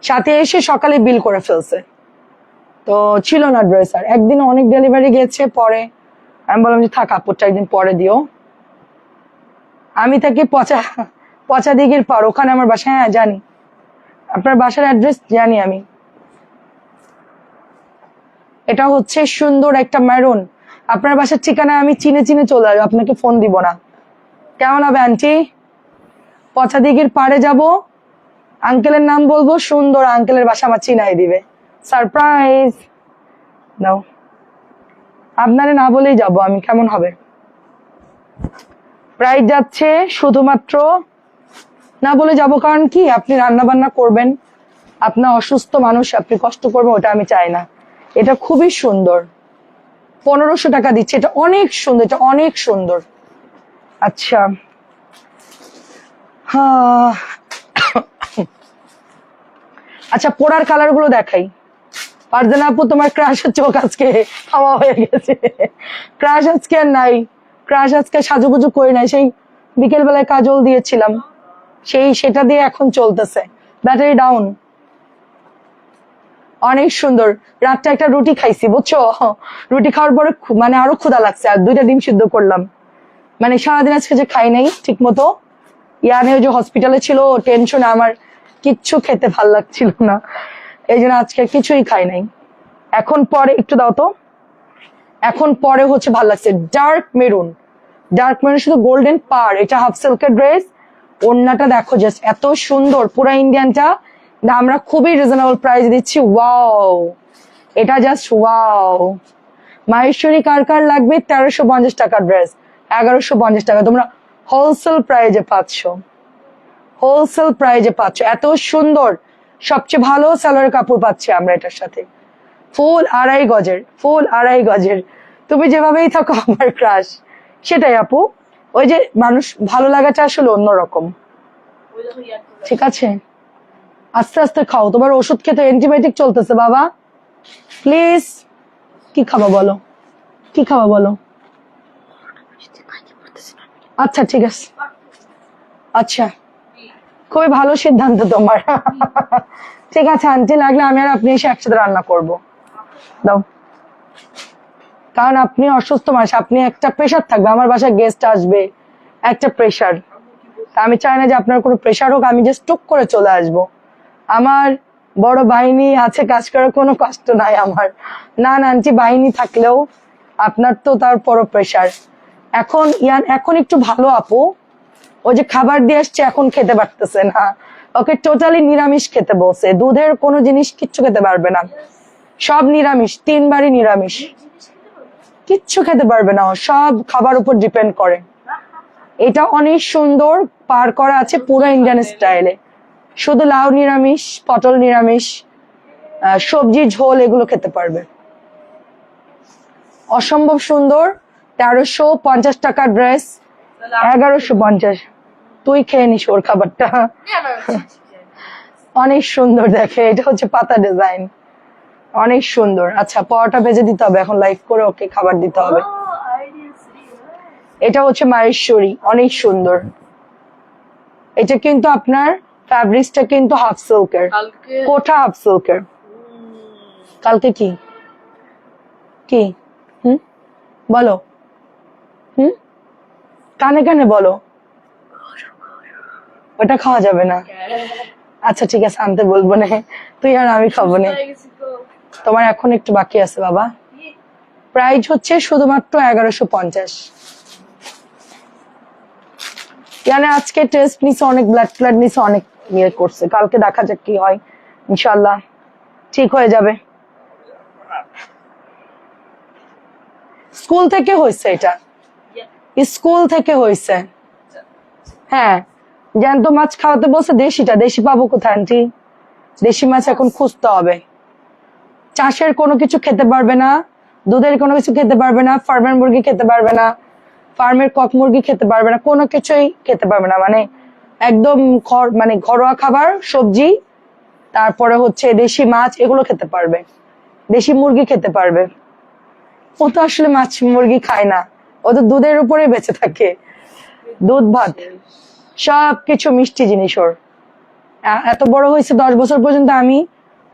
সাথে এসে সকালে বিল করে ফেলছে, তো ছিল না ড্রেস। আর একদিন অনেক ডেলিভারি গেছে, পরে আমি বললাম যে থাক আপুরটা একদিন পরে দিও। আমি থাকি পচা দিঘির পার, ওখানে আমার বাসা। হ্যাঁ জানি, আপনার বাসার অ্যাড্রেস জানি আমি। এটা হচ্ছে সুন্দর একটা মেরুন। আপনার বাসার ঠিকানা আমি চিনে চিনে চলে আসবো, আপনাকে ফোন দিব না। কেমন হবে আন্টি? পচা দিঘির পাড়ে যাব, আঙ্কেলের নাম বলবো, সুন্দর আঙ্কেলের বাসা আমার চিনাই দিবে। সারপ্রাইজ দাও, আপনারে না বলেই যাব আমি, কেমন হবে? প্রাইস যাচ্ছে শুধুমাত্র, না বলে যাব কারণ কি, আপনি রান্না বান্না করবেন, আপনার অসুস্থ মানুষ, আপনি কষ্ট করবেন, ওটা আমি চাই না। এটা খুবই সুন্দর, 1500 টাকা দিচ্ছে। এটা অনেক সুন্দর, এটা অনেক সুন্দর। আচ্ছা হ্যাঁ, আচ্ছা পরার কালার গুলো দেখাই। পারজানা আপু তোমার ক্রাশের চোখ আজকে হাওয়া হয়ে গেছে। ক্রাশ আজকে আর নাই, ক্রাশ আজকে সাজুগুজু করে নাই, সেই বিকেল বেলায় কাজল দিয়েছিলাম, সেটা দিয়ে এখন চলতেছে, ব্যাটারি ডাউন। অনেক সুন্দর। রাতটা একটা রুটি খাইছি বুঝছো, রুটি খাওয়ার পরে মানে আরো ক্ষুধা লাগছে, আর 2টা ডিম সিদ্ধ করলাম। মানে সারাদিন আজকে যে খাই নাই ঠিক মতো, ইয়ানে ওই যে হসপিটালে ছিল, টেনশনে আমার কিচ্ছু খেতে ভাল লাগছিল না, এই জন্য আজকে কিছুই খাই নাই। এখন পরে একটু দাও তো, এখন পরে হচ্ছে ভাল লাগছে। ডার্ক মেরুন, ডার্ক মেরুন শুধু গোল্ডেন পার, এটা হাফ সিল্কের ড্রেস। ওড়নাটা দেখো জাস্ট এত সুন্দর, পুরা ইন্ডিয়ানটা আমরা খুবই রিজনেবল প্রাইস দিচ্ছি। ওয়াও, এটা জাস্ট ওয়াও। মাহেশ্বরী কার কার লাগবে? 1350 টাকা ড্রেস, 1150 টাকা তোমরা হোলসেল প্রাইজে পাচ্ছ, হোলসেল প্রাইজে পাচ্ছ। এত সুন্দর, সবচেয়ে ভালো সালোয়ার কাপড় পাচ্ছি আমরা এটার সাথে। ফুল 2.5 গজের, ফুল 2.5 গজের। তুমি যেভাবেই থাকো আমার ক্রাশ, সেটাই আপু। ওই যে মানুষ ভালো লাগাটা আসলে অন্যরকম। ঠিক আছে, আস্তে আস্তে খাও, তোমার ওষুধ খেতে অ্যান্টিবায়োটিক চলতেছে বাবা, প্লিজ। কি খাবা বলো, কি খাবা বলো? আচ্ছা ঠিক আছে, আচ্ছা খুবই ভালো সিদ্ধান্ত তোমার। ঠিক আছে আন্টি, লাগলে আমি আর আপনি এসে একসাথে রান্না করব, দাও। কারণ আপনি অসুস্থ মানুষ, আপনি একটা প্রেশার থাকবে, আমার বাসায় গেস্ট আসবে, একটা প্রেশার। আমি চাই না যে আপনার কোনো প্রেশার হোক, আমি জাস্ট টুক করে চলে আসব। আমার বড় বাহিনী আছে, কাজ করার কোনো কষ্ট নাই আমার। না না আন্টি, বাহিনী থাকলেও আপনার তো তারপরও প্রেশার। এখন একটু ভালো আপু, ওই যে খাবার দিয়ে আসছে এখন খেতে পারতেছে না, ওকে টোটালি নিরামিষ খেতে বলছে, দুধের কোনো জিনিস কিচ্ছু খেতে পারবে না, সব নিরামিষ, 3 বারই নিরামিষ, কিচ্ছু খেতে পারবে না, সব খাবার উপর ডিপেন্ড করে। এটা অনেক সুন্দর, পার করা আছে পুরো ইন্ডিয়ান স্টাইলে, শুধু লাউ নিরামিষ, পটল নিরামিষ, সবজি ঝোল এগুলো খেতে পারবে। অসম্ভব সুন্দর, 1350 টাকা ড্রেস, 1150। তুই খেয়ে নিস ওর খাবারটা। অনেক সুন্দর, দেখে এটা হচ্ছে পাতা ডিজাইন, অনেক সুন্দর। আচ্ছা পরোটা ভেজে দিতে হবে এখন, লাইভ করে ওকে খাবার দিতে হবে। এটা হচ্ছে মাহেশ্বরী, অনেক সুন্দর। এটা কিন্তু আপনার ফ্যাব্রিক্সটা কিন্তু হাফ সিল্কের, কোটা হাফ সিল্কের। কালকে কি কি বলো, কানে কানে বলো, ওটা খাওয়া যাবে না। আচ্ছা ঠিক আছে, আনতে বলবো না, তুই আর আমি খাবো না। তোমার এখন একটু বাকি আছে বাবা। প্রাইস হচ্ছে শুধুমাত্র 1150। মানে আজকে টেস্ট নিছে অনেক, ব্লাড নিছে অনেক, ইয়ে করছে, কালকে দেখা যাক কি হয়, ইনশাল্লাহ ঠিক হয়ে যাবে। স্কুল থেকে হয়েছে এটা, স্কুল থেকে হয়েছে। হ্যাঁ জ্যান্ত মাছ খাওয়াতে বলছে, দেশিটা, দেশি পাবো কোথায় আন্টি? দেশি মাছ এখন খুঁজতে হবে। চাষের কোনো কিছু খেতে পারবে না, দুধের কোনো কিছু খেতে পারবে না, ফার্মের মুরগি খেতে পারবে না, ফার্মের কক মুরগি খেতে পারবে না, কোনো কিছুই খেতে পারবে না। মানে একদম ঘরোয়া খাবার, সবজি, তারপরে হচ্ছে দেশি মাছ, এগুলো খেতে পারবে। দেশি মুরগি খেতে পারবে। ও তো আসলে মাছ মুরগি খায় না, ও তো দুধের উপরে বেঁচে থাকে, দুধ ভাত সবকিছু মিষ্টি জিনিস ওর। এত বড় হয়েছে 10 বছর পর্যন্ত আমি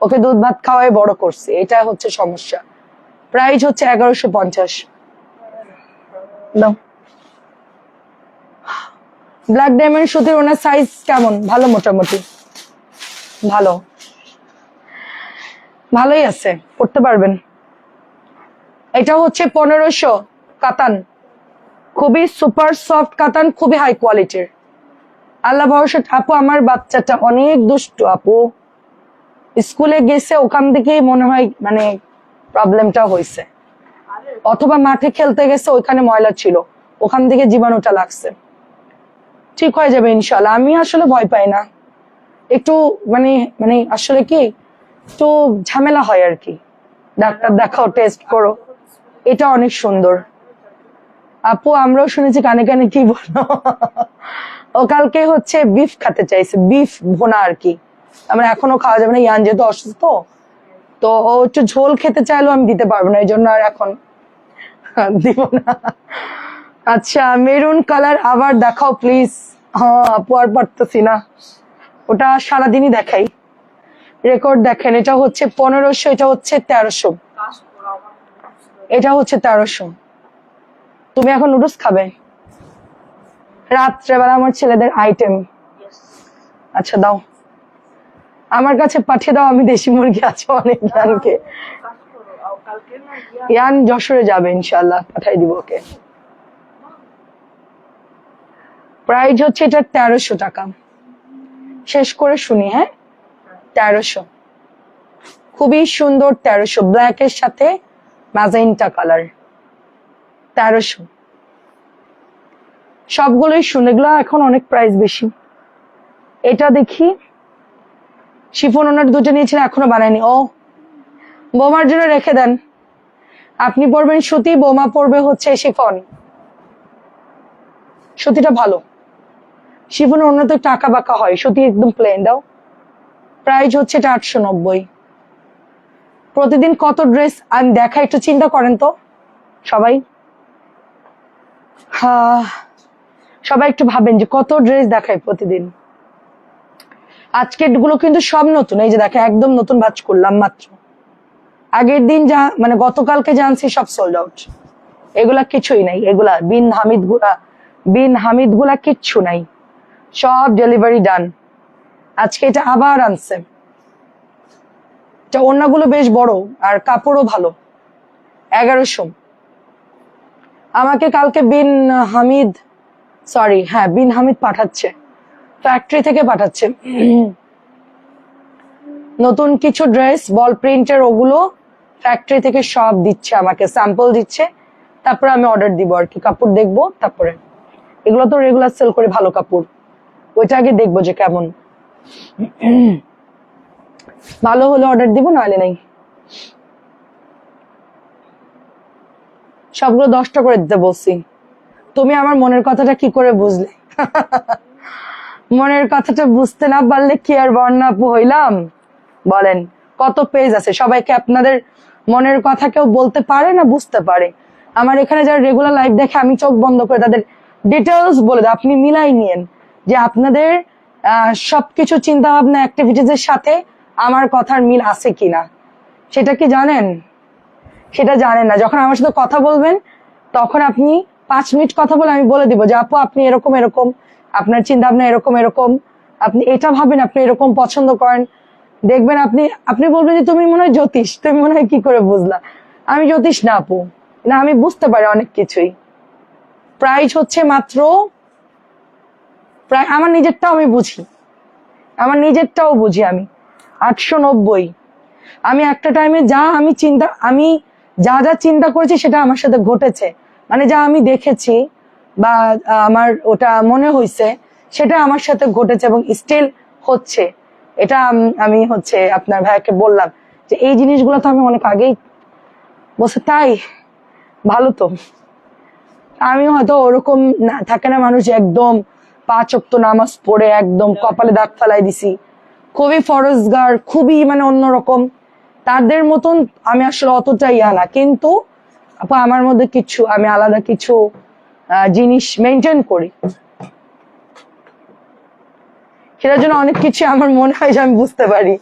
ওকে দুধ ভাত খাওয়াই বড় করছি, এটা হচ্ছে সমস্যা। প্রাইস হচ্ছে 1150। ব্ল্যাক ডায়মন্ড সুতির ওনার সাইজ কেমন? ভালো, মোটামুটি ভালো, ভালোই আছে, পড়তে পারবেন। এটা হচ্ছে 1500 কাতান, খুবই সুপার সফট কাতান, খুবই হাই কোয়ালিটির। আল্লাহ ভরসা। আপু আমার বাচ্চাটা অনেক দুষ্টু আপু, স্কুলে গেছে ওখান থেকেই মনে হয় মানে প্রবলেমটা হয়েছে, অথবা মাঠে খেলতে গেছে ওইখানে ময়লা ছিল, ওখান থেকে জীবাণুটা লাগছে। ঠিক হয়ে যাবে ইনশাল্লাহ, আমি আসলে ভয় পাই না, একটু মানে মানে আসলে কি একটু ঝামেলা হয় আর কি। ডাক্তার দেখাও, টেস্ট করো। এটা অনেক সুন্দর আপু, আমরাও শুনেছি কানে কানে। কি বলো? ও কালকে হচ্ছে বিফ খেতে চাইছে, বিফ ভোনা আর কি, আমার এখনো খাওয়া যাবে না, ইয়ান যেহেতু অসুস্থ, তো ও একটু ঝোল খেতে চাইলো, আমি দিতে পারবো না, এই জন্য আর এখন দিব না। আচ্ছা মেরুন কালার আবার দেখাও প্লিজ। হ্যাঁ আপু আর পারতেছি না, ওটা সারাদিনই দেখাই, রেকর্ড দেখেন। এটা হচ্ছে 1500, এটা হচ্ছে 1300, এটা হচ্ছে 1300। তুমি এখন নুডলস খাবে রাত্রেবেলা? আমার ছেলেদের আইটেম। আচ্ছা দাও, আমার কাছে পাঠিয়ে দাও, আমি দেশি মুরগি আছে অনেক। ইয়ানকে, ইয়ান যশোরে যাবে ইনশাল্লাহ, পাঠাই দিব ওকে। প্রাইস হচ্ছে এটা 1300 টাকা। শেষ করে শুনি, হ্যাঁ 1300, খুবই সুন্দর 1300, ব্ল্যাক এর সাথে ম্যাজেন্টা কালার, 1300। সবগুলোই শুনে, এগুলো এখন অনেক প্রাইস বেশি। এটা দেখি, শিফন ওনার দুটো নিয়েছিলেন এখনো বানায়নি। ও বোমার জন্য রেখে দেন, আপনি পরবেন সুতি, বোমা পরবে হচ্ছে শিফন। সুতিটা ভালো, শিফন অন্য তো টাকা বাঁকা হয়, সুতি একদম প্লেন। দাও, প্রাইস হচ্ছে এটা 890। প্রতিদিন কত ড্রেস আমি দেখা, একটু চিন্তা করেন তো সবাই। হ্যাঁ সবাই একটু ভাবেন যে কত ড্রেস দেখায় প্রতিদিন। আজকের গুলো কিন্তু সব নতুন, এই যে দেখে একদম নতুন ভাঁজ করলাম মাত্র। আগের দিন যা মানে গতকালকে জানছি সব সোল্ড আউট, এগুলা কিছুই নাই, এগুলা বিন হামিদ গুলা কিচ্ছু নাই, সব ডেলিভারি ডান। আজকে এটা আবার আনছে, ওড়নাগুলো বেশ বড় আর কাপড়ও ভালো। 1100। আমাকে কালকে বিন হামিদ পাঠাচ্ছে, ফ্যাক্টরি থেকে পাঠাচ্ছে নতুন কিছু ড্রেস, বল প্রিন্টের, ওগুলো ফ্যাক্টরি থেকে সব দিচ্ছে আমাকে, স্যাম্পল দিচ্ছে, তারপরে আমি অর্ডার দিব আর কি, কাপড় দেখবো তারপরে। এগুলো তো রেগুলার সেল করে ভালো কাপড়, ওইটা আগে দেখবো যে কেমন, ভালো হলে অর্ডার দিব, নাহলে নাই। সবগুলো 10টা করে দিতে বলছি। তুমি আমার মনের কথাটা কি করে বুঝলে? মনের কথাটা বুঝতে না পারলে কি আর বর্ণাপু হইলাম বলেন? কত পেজ আছে, সবাইকে আপনাদের মনের কথা কেউ বলতে পারে না, বুঝতে পারে। আমার এখানে যারা রেগুলার লাইভ দেখে, আমি চোখ বন্ধ করে তাদের ডিটেলস বলে দেয়, আপনি মিলাই নিয়েন যে আপনাদের সবকিছু চিন্তা ভাবনা অ্যাক্টিভিটিস এর সাথে আমার কথার মিল আছে কিনা। সেটা কি জানেন? সেটা জানেন না। যখন আমার সাথে কথা বলবেন তখন আপনি 5 মিনিট কথা বলে আমি বলে দিব যে আপু আপনি এরকম এরকম, আপনার চিন্তা ভাবনা এরকম এরকম, আপনি এটা ভাবেন, আপনি এরকম পছন্দ করেন। দেখবেন আপনি বলবেন যে তুমি মনে হয় জ্যোতিষ, তুমি মনে হয় কি করে বুঝলা? আমি জ্যোতিষ না আপু, না আমি বুঝতে পারি অনেক কিছুই। প্রাইস হচ্ছে মাত্র, প্রায় আমার নিজেরটাও আমি বুঝি, আমার নিজেরটাও বুঝি আমি, 890। আমি একটা টাইমে আমি যা যা চিন্তা করেছি সেটা আমার সাথে ঘটেছে, মানে যা আমি দেখেছি বা আমার ওটা মনে হয়েছে সেটা আমার সাথে ঘটেছে এবং স্টিল হচ্ছে। এটা আমি হচ্ছে আপনার ভাইয়াকে বললাম যে এই জিনিসগুলো তো আমি অনেক আগেই বলছে, তাই ভালো তো। আমি হয়তো ওরকম থাকে না মানুষ একদম 5 ওয়াক্ত নামাজ পড়ে একদম কপালে দাগ ফেলাই দিছি, খুবই ফরজগার, খুবই মানে অন্যরকম, তাদের মতন আমি আসলে অতটা ইয়া না, কিন্তু আপু আমার মধ্যে কিছু আমি আলাদা কিছু জিনিস মেনটেন করি, সেটার জন্য অনেক কিছু আমার মনে হয় যে আমি বুঝতে পারি।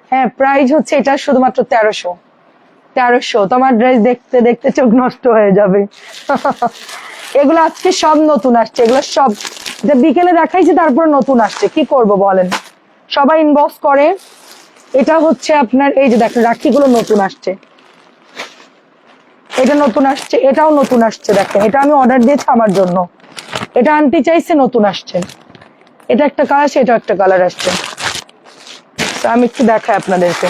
হ্যাঁ, প্রাইস হচ্ছে এটা শুধুমাত্র 1300। তোমার ড্রেস দেখতে দেখতে চোখ নষ্ট হয়ে যাবে। এগুলো আজকে সব নতুন আসছে, এগুলো সব যে বিকেলে দেখাইছে তারপর নতুন আসছে, কি করব বলেন, সবাই ইনবক্স করে। এটা হচ্ছে আপনার এই যে দেখেন রাখিগুলো নতুন আসছে, এটা নতুন আসছে, এটাও নতুন আসছে, দেখেন এটা আমি অর্ডার দিয়েছি আমার জন্য, এটা আনতে চাইছে, নতুন আসছে। এটা একটা কালার আসছে, এটা একটা কালার আসছে। তো আমি একটু দেখাই আপনাদেরকে।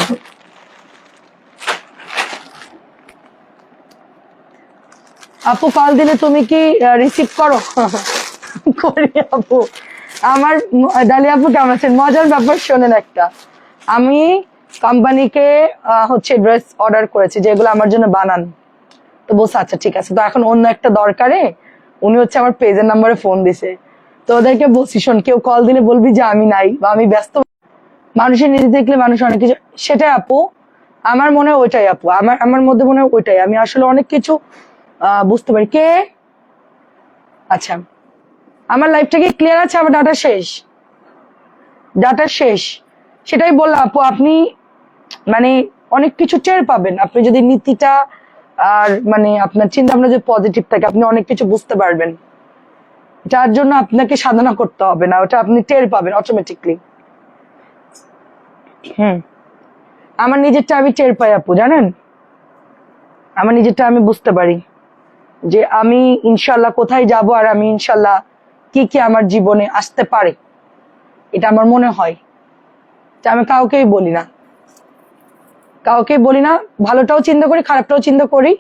আপু কল দিলে তুমি কি রিসিভ করো? করি আপু। আমার ডালিয়া আপু কেমন আছেন? মজার ব্যাপার শোনেন একটা, আমি কোম্পানিকে হচ্ছে ড্রেস অর্ডার করেছি যেগুলো আমার জন্য বানান। তো বলছে আচ্ছা ঠিক আছে, তো এখন অন্য একটা দরকারে উনি হচ্ছে আমার পেজের নাম্বারে ফোন দিছে। তো ওদেরকে বলছি শোন, কেউ কল দিলে বলবি যে আমি নাই বা আমি ব্যস্ত। মানুষের নিজে দেখলে মানুষ অনেক কিছু, সেটাই আপু আমার মনে হয় ওইটাই আপু, আমার আমার মধ্যে মনে হয় ওইটাই, আমি আসলে অনেক কিছু বুঝতে পারি। কে? আচ্ছা, আমার লাইফটা কি ক্লিয়ার আছে? আমার ডাটা শেষ, ডাটা শেষ। সেটাই বললাম আপু, আপনি মানে অনেক কিছু টের পাবেন আপনি যদি নীতিটা আর মানে আপনার চিন্তা ভাবনা যে পজিটিভ থাকে, আপনি অনেক কিছু বুঝতে পারবেন। যার জন্য আপনাকে সাধনা করতে হবে না, ওটা আপনি টের পাবেন অটোমেটিকলি। আমার নিজেরটা আমি টের পাই আপু, জানেন, আমার নিজেরটা আমি বুঝতে পারি যে আমি ইনশাল্লাহ কোথায় যাব, আর আমি ইনশাল্লাহ কি কি আমার জীবনে আসতে পারে, এটা আমার মনে হয়। আমি কাউকেই বলি না, কাউকেই বলি না, ভালোটাও চিন্তা করি, খারাপটাও চিন্তা করি।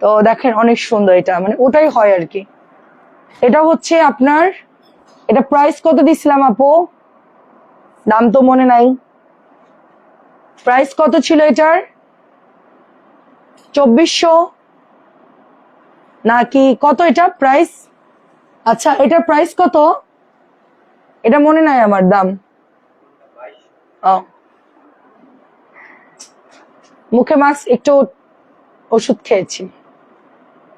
তো দেখেন অনেক সুন্দর, এটা মানে ওটাই হয় আর কি। এটা হচ্ছে আপনার, এটা প্রাইস কত দিছিলাম আপু? দাম তো মনে নাই, প্রাইস কত ছিল এটার? 2400 নাকি কত এটা প্রাইস? আচ্ছা, এটার প্রাইস কত এটা মনে নাই আমার, দাম। ও, মুখে মাস্ক, একটু ওষুধ খেয়েছি।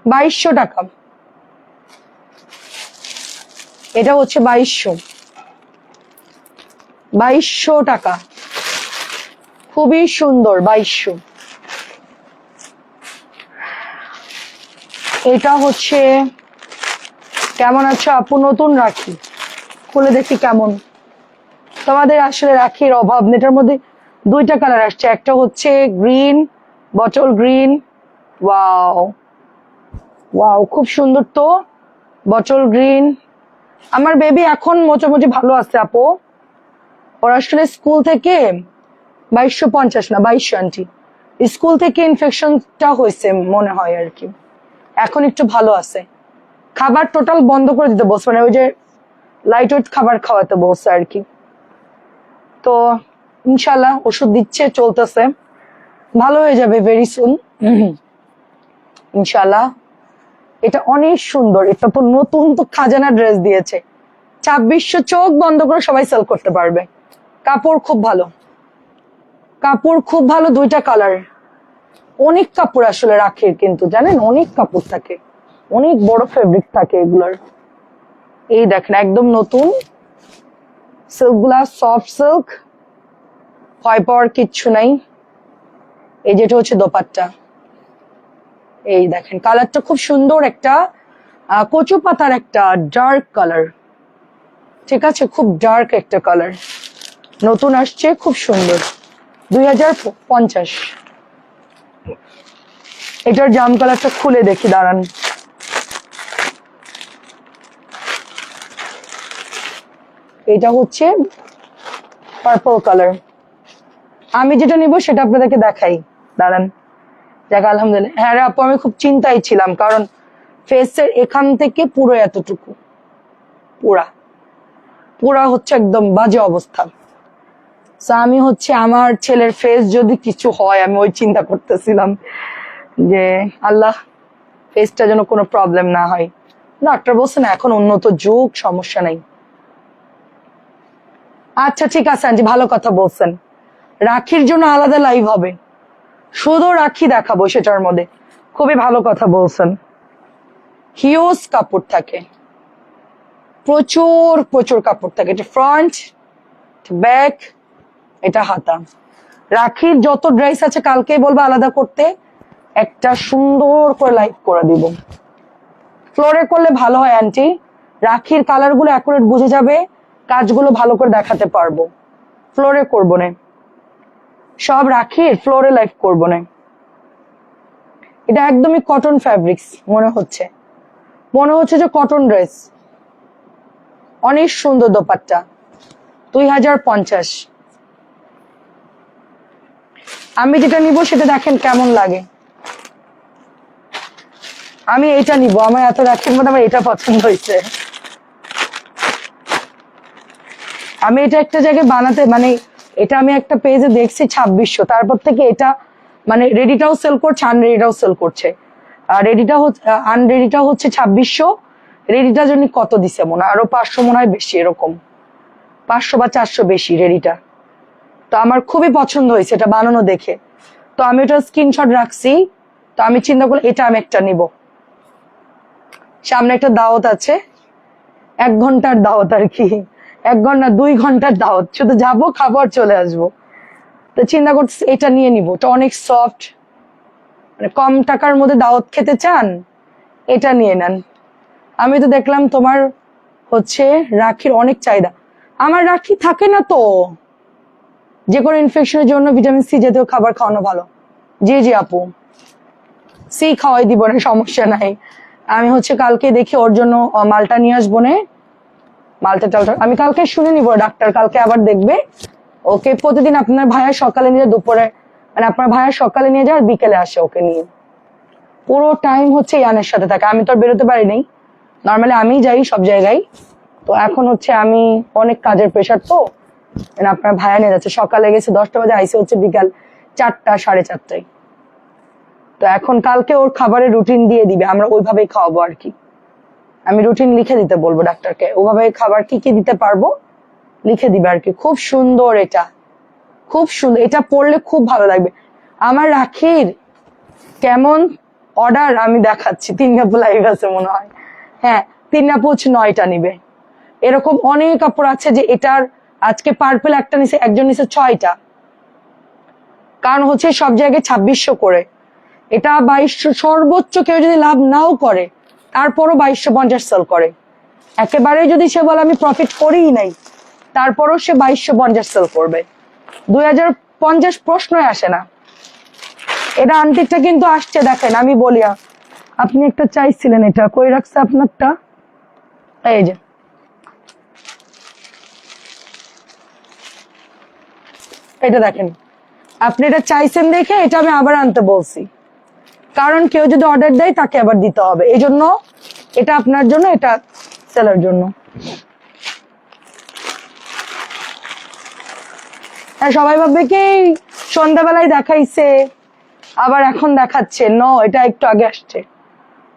2200 টাকা, এটা হচ্ছে 2200 টাকা, খুবই সুন্দর। 2200। এটা হচ্ছে, কেমন আছো আপু? নতুন রাখি, খুলে দেখি কেমন। তোমাদের আসলে রাখির অভাব নেই, এটার মধ্যে দুইটা কালার আসছে, একটা হচ্ছে green, bottle green. Wow wow, খুব সুন্দর তো, বটল গ্রিন। আমার বেবি এখন মোটামুটি ভালো আছে আপু, ওর আসলে স্কুল থেকে 2250 না 2200 আন্টি, স্কুল থেকে ইনফেকশনটা হয়েছে মনে হয় আর কি, এখন একটু ভালো আছে। খাবার টোটাল বন্ধ করে দিতে বলছে, মানে ওই যে লাইট ওয়েট খাবার খাওয়াতে বলছে আর কি। তো ইনশাল্লাহ ওষুধ দিচ্ছে, চলতেছে, ভালো হয়ে যাবে ভেরি সুন ইনশাল্লাহ। এটা অনেক সুন্দর, এটা তো নতুন, তো খাজানা ড্রেস দিয়েছে। 2600, চোখ বন্ধ করে সবাই সেল করতে পারবে। কাপড় খুব ভালো, কাপড় খুব ভালো, দুইটা কালার। অনেক কাপড় আসলে রাখে, কিন্তু জানেন অনেক কাপড় থাকে, অনেক বড় ফেব্রিক থাকে এগুলার। এই দেখেন একদম নতুন, সিল্ক গুলা সফট সিল্ক, ভয় পাওয়ার কিচ্ছু নাই। এই যেটা হচ্ছে দোপাট্টা, এই দেখেন কালারটা খুব সুন্দর, একটা কচু পাতার একটা ডার্ক কালার, ঠিক আছে, খুব ডার্ক একটা কালার, নতুন আসছে, খুব সুন্দর। 2050। এটার জাম কালারটা খুলে দেখি, দাঁড়ান। এটা হচ্ছে পার্পল কালার, আমি যেটা নিব সেটা আপনাদেরকে দেখাই, দাঁড়ান। দেখ আলহামদুলিল্লাহ, হ্যাঁ রে আপু, আমি খুব চিন্তায় ছিলাম, কারণ ফেসের এখান থেকে পুরো এতটুকু, পুরা পুরা হচ্ছে একদম বাজে অবস্থা। আমি হচ্ছে আমার ছেলের ফেস যদি কিছু হয়, আমি ওই চিন্তা করতেছিলাম যে আল্লাহ ফেসটা যেন কোনো প্রবলেম না হয়। ডাক্তার বলছে না, এখন উন্নত যুগ, সমস্যা নাই। আচ্ছা ঠিক আছে আন্টি, ভালো কথা বলছেন, রাখির জন্য আলাদা লাইভ হবে, শুধু রাখি দেখাবো সেটার মধ্যে। খুবই ভালো কথা বলছেন। হিউজ কাপড় থাকে, প্রচুর প্রচুর কাপড় থাকে। এটা ফ্রন্ট, ব্যাক, এটা হাতা। রাখির যত ড্রেস আছে কালকেই বলবো আলাদা করতে, একটা সুন্দর করে লাইভ করে দিব। ফ্লোরে করলে ভালো হয় আন্টি, রাখির কালার গুলো অ্যাকুরেট বুঝে যাবে, কাজগুলো ভালো করে দেখাতে পারবো। ফ্লোরে করবো না, সব রাখির ফ্লোরে লাইভ করবো না। এটা একদমই কটন ফ্যাব্রিক্স মনে হচ্ছে, মনে হচ্ছে যে কটন ড্রেস। অনেক সুন্দর দোপাট্টা, 2050। আমি যেটা নিব সেটা দেখেন কেমন লাগে। আমি এটা নিব, আমার এত রাখির মধ্যে আমার এটা পছন্দ হয়েছে। আমি এটা একটা জায়গায় বানাতে, মানে এটা আমি একটা পেজে দেখছি 2600, তারপর থেকে এটা মানে রেডিটাও সেল করছে, আনরেডিটাও সেল করছে। আর রেডিটা হচ্ছে, আনরেডিটা হচ্ছে 2600, রেডিটা জন্য কত দিছে মনে হয় আরো 500 মনে হয় বেশি, এরকম 500 বা 400 বেশি রেডিটা। তো আমার খুবই পছন্দ হয়েছে এটা বানানো দেখে, তো আমি ওটা স্ক্রিনশট রাখছি। তো আমি চিন্তা করলাম এটা আমি একটা নিব। সামনে একটা দাওয়াত আছে, 1 ঘন্টার দাওয়াত আর কি, 1 ঘন্টা 2 ঘন্টার দাওয়াত, শুধু যাবো খাবো আর চলে আসবো। তো চিন্তা করছি এটা নিয়ে নিব, এটা অনেক সফট, মানে কম টাকার মধ্যে দাওয়াত খেতে চান এটা নিয়ে নেন। আমি তো দেখলাম তোমার হচ্ছে রাখির অনেক চাহিদা, আমার রাখি থাকে না তো, যে কোনো ইনফেকশনের জন্য ভিটামিন সি জাতীয় খাবার খাওয়ানো ভালো। জি জি আপু, সি খাওয়াই দিব না, সমস্যা নাই। আমি হচ্ছে কালকে দেখি ওর জন্য মালটা নিয়ে আসবো না, মালটা টালটা আমি কালকে শুনে নিব, ডাক্তার কালকে আবার দেখবে। ওকে প্রতিদিন আপনার ভাইয়া সকালে নিয়ে দুপুরে, মানে আপনার ভাইয়া সকালে নিয়ে যায় আর বিকেলে আসে ওকে নিয়ে, পুরো টাইম হচ্ছে ইয়ানের সাথে থাকে। আমি তো আর বেরোতে পারি নাই, নর্মালি আমি যাই সব জায়গায়। তো এখন হচ্ছে আমি অনেক কাজের প্রেশার, তো আপনার ভাইয়া নিয়ে যাচ্ছে, সকালে গেছে 10টা বাজে, আইসে হচ্ছে বিকাল 4টা 4:30টায়। তো এখন কালকে ওর খাবারের রুটিন দিয়ে দিবে, আমরা ওইভাবেই খাওয়াবো আর কি। আমি রুটিন লিখে দিতে বলবো ডাক্তারকে, ওভাবে খাবার কি কি দিতে পারবো লিখে দিবে আর কি। খুব সুন্দর এটা, খুব সুন্দর, এটা পরলে খুব ভালো লাগবে। আমার রাখির কেমন অর্ডার আমি দেখাচ্ছি, 3 কাপড় লাইভ আছে মনে হয়, হ্যাঁ 3 কাপড় হচ্ছে 9টা নিবে। এরকম অনেক কাপড় আছে যে এটার আজকে পার্পল একটা নিচে, একজন নিচে 6টা, কারণ হচ্ছে সব জায়গায় 2600 করে, এটা 2200, সর্বোচ্চ কেউ যদি লাভ নাও করে তারপরও 2250 সেল করে। একেবারে যদি সে বলে আমি প্রফিট করিই নাই, তারপরও সে 2250 সেল করবে, 2050 প্রশ্নই আসে না। এটা আন্টিকটা কিন্তু আসছে, দেখেন আমি বলি, আপনি একটা চাইছিলেন, এটা কই রাখছে আপনারটা, এই যে এটা দেখেন, আপনি এটা চাইছেন দেখে এটা আমি আবার আনতে বলছি, কারণ কেউ যদি অর্ডার দেয় তাকে আবার দিতে হবে, এই জন্য এটা আপনার জন্য, এটা সেলার জন্য। সবাই ভাববে কি সন্ধ্যাবেলায় দেখাইছে আবার এখন দেখাচ্ছে, ন এটা একটু আগে আসছে,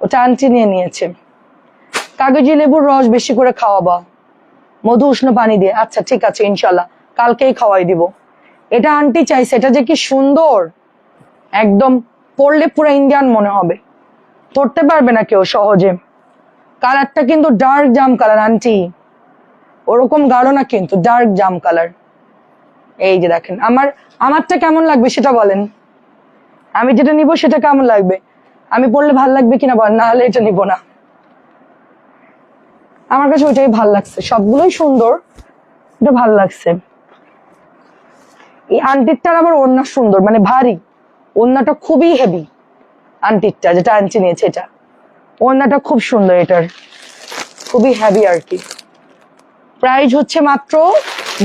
ওটা আন্টি নিয়ে নিয়েছে। কাগজি লেবুর রস বেশি করে খাওয়াবা, মধু উষ্ণ পানি দিয়ে, আচ্ছা ঠিক আছে ইনশাল্লাহ কালকেই খাওয়াই দিব। এটা আন্টি চাইছে, এটা যে কি সুন্দর, একদম পরলে পুরো ইন্ডিয়ান মনে হবে, পরতে পারবে না কেউ সহজে। কালারটা কিন্তু ডার্ক জাম কালার আন্টি, ওরকম গাঢ় না কিন্তু, ডার্ক জাম কালার। এই যে দেখেন, আমারটা কেমন লাগবে সেটা বলেন, আমি যেটা নিব সেটা কেমন লাগবে, আমি পড়লে ভাল লাগবে কিনা বলেন, না হলে এটা নিব না। আমার কাছে ওইটাই ভাল লাগছে, সবগুলোই সুন্দর, এটা ভাল লাগছে। এই আন্টিরটার আবার ওড়না সুন্দর, মানে ভারী, ওড়নাটা খুবই হেভি। আন্টিরটা যেটা আন্টি নিয়েছে, এটা ওড়নাটা খুব সুন্দর, এটার খুবই হেভি আর কি। প্রাইস হচ্ছে মাত্র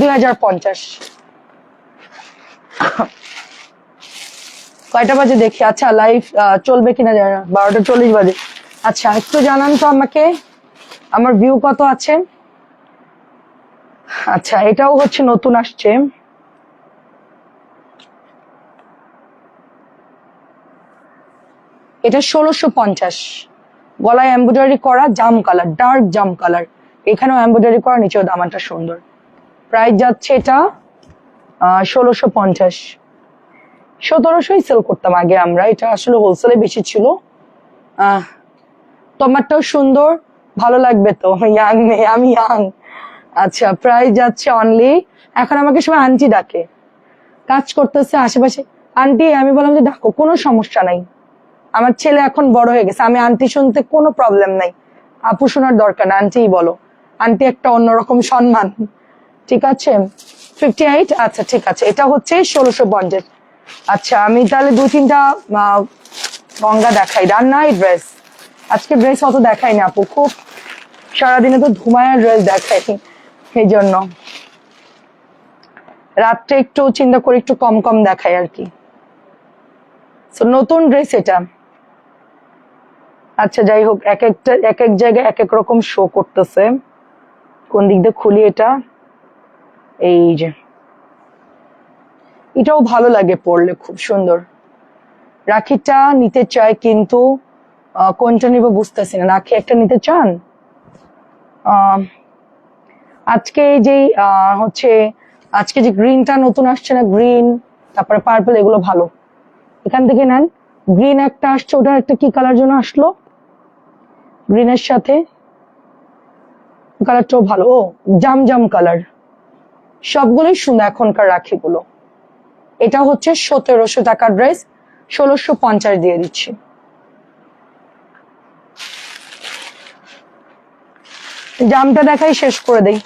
2050। কয়টা বাজে দেখি, আচ্ছা লাইভ চলবে কিনা জানি না, 12টা 40 বাজে। আচ্ছা একটু জানান তো আমাকে আমার ভিউ কত আছে। আচ্ছা এটাও হচ্ছে নতুন আসছে, এটা 1650, গলায় এমব্রয়ডারি করা, জাম কালার, ডার্ক জাম কালার, এখানেও এমব্রয়ডারি করা, নিচেও দামানটা সুন্দর। প্রাইস যাচ্ছে এটা 1650। 1700 সেল করতাম আগে আমরা, এটা আসলে হোলসেলে বেশি ছিল। তোমারটাও সুন্দর, ভালো লাগবে তো, ইয়াং মেয়ে, আমি ইয়াং। আচ্ছা, প্রাইস যাচ্ছে অনলি, এখন আমাকে সবাই আন্টি ডাকে, কাজ করতেছে আশেপাশে, আন্টি, আমি বললাম যে ডাকো, কোনো সমস্যা নাই, আমার ছেলে এখন বড় হয়ে গেছে, আমি আন্টি শুনতে কোনো প্রবলেম নাই, আপু শোনার দরকার না, আন্টিই বলো, আন্টি একটা অন্যরকম সম্মান। ঠিক আছে, 58, আচ্ছা ঠিক আছে, এটা হচ্ছে 1650। আচ্ছা, আমি তাহলে 2-3টা গঙ্গা দেখাই, রান্নাই ড্রেস, আজকে ড্রেস অত দেখাই না আপু, খুব সারাদিনে তো ধুমায়ার ড্রেস দেখাই, এই জন্য রাত্রে একটু চিন্তা করে একটু কম কম দেখাই আর কি। নতুন ড্রেস এটা। আচ্ছা যাই হোক, এক এক জায়গায় এক এক রকম শো করতেছে, কোন দিক দিয়ে খুলি এটা, এই যে এটাও ভালো লাগে পরলে, খুব সুন্দর। রাখিটা নিতে চাই কিন্তু কোনটা নিব বুঝতেছি না। রাখি একটা নিতে চান? আজকে যে হচ্ছে আজকে যে গ্রিনটা নতুন আসছে না, গ্রিন তারপরে পার্পল, এগুলো ভালো, এখান থেকে নেন। গ্রিন একটা আসছে, ওটা একটা কি কালার জন্য আসলো, গ্রিনের সাথে কালারটাও ভালো, ও জাম জাম কালার, সবগুলোই সুন্দর এখনকার রাখিগুলো। এটা হচ্ছে 1700 টাকার ড্রেস, 1650 দিয়ে দিচ্ছি। জামটা দেখাই, শেষ করে দেই,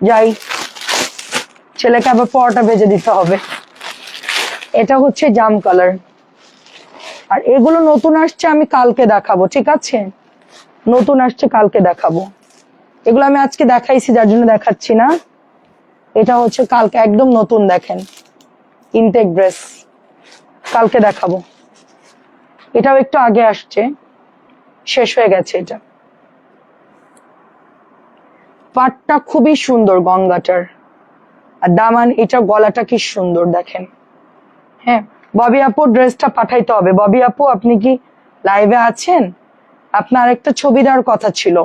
যাই, ছেলেকে আবার পরোটা ভেজে দিতে হবে। এটা হচ্ছে জাম কালার, আর এগুলো নতুন আসছে, আমি কালকে দেখাবো, ঠিক আছে, নতুন আসছে কালকে দেখাবো, এগুলো আমি আজকে দেখাইছি যার জন্য দেখাচ্ছি না। এটা হচ্ছে কালকে একদম নতুন, দেখেন ইনটেক ড্রেস, কালকে দেখাবো। এটাও একটু আগে আসছে, শেষ হয়ে গেছে। এটা পাটটা খুবই সুন্দর গঙ্গাটার, আর দামান, এটা গলাটা কি সুন্দর দেখেন। হ্যাঁ, ববি আপু ড্রেসটা পাঠাইতে হবে। ববি আপু, আপনি কি লাইভে আছেন? আপনার একটা ছবি দেওয়ার কথা ছিল,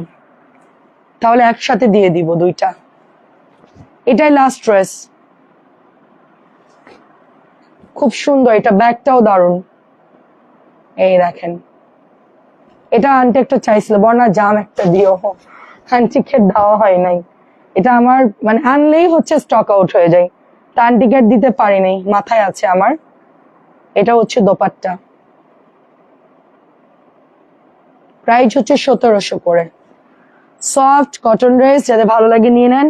তাহলে একসাথে দিয়ে দিব দুইটা। এটাই লাস্ট ড্রেস, খুব সুন্দর, এটা ব্যাগটাও দারুণ, এই দেখেন। এটা আন্টি একটা চাইছিল, বর্ণা জাম একটা দিও, আন্টিকে দেওয়া হয় নাই, এটা আমার মানে আনলেই হচ্ছে স্টক আউট হয়ে যায়, তা আন্টিকে দিতে পারি নাই, মাথায় আছে আমার। এটা হচ্ছে দোপাট্টা, প্রাইস হচ্ছে 1700 করে। সফট কটন ড্রেস, যাদের ভালো লাগে নিয়ে নেন।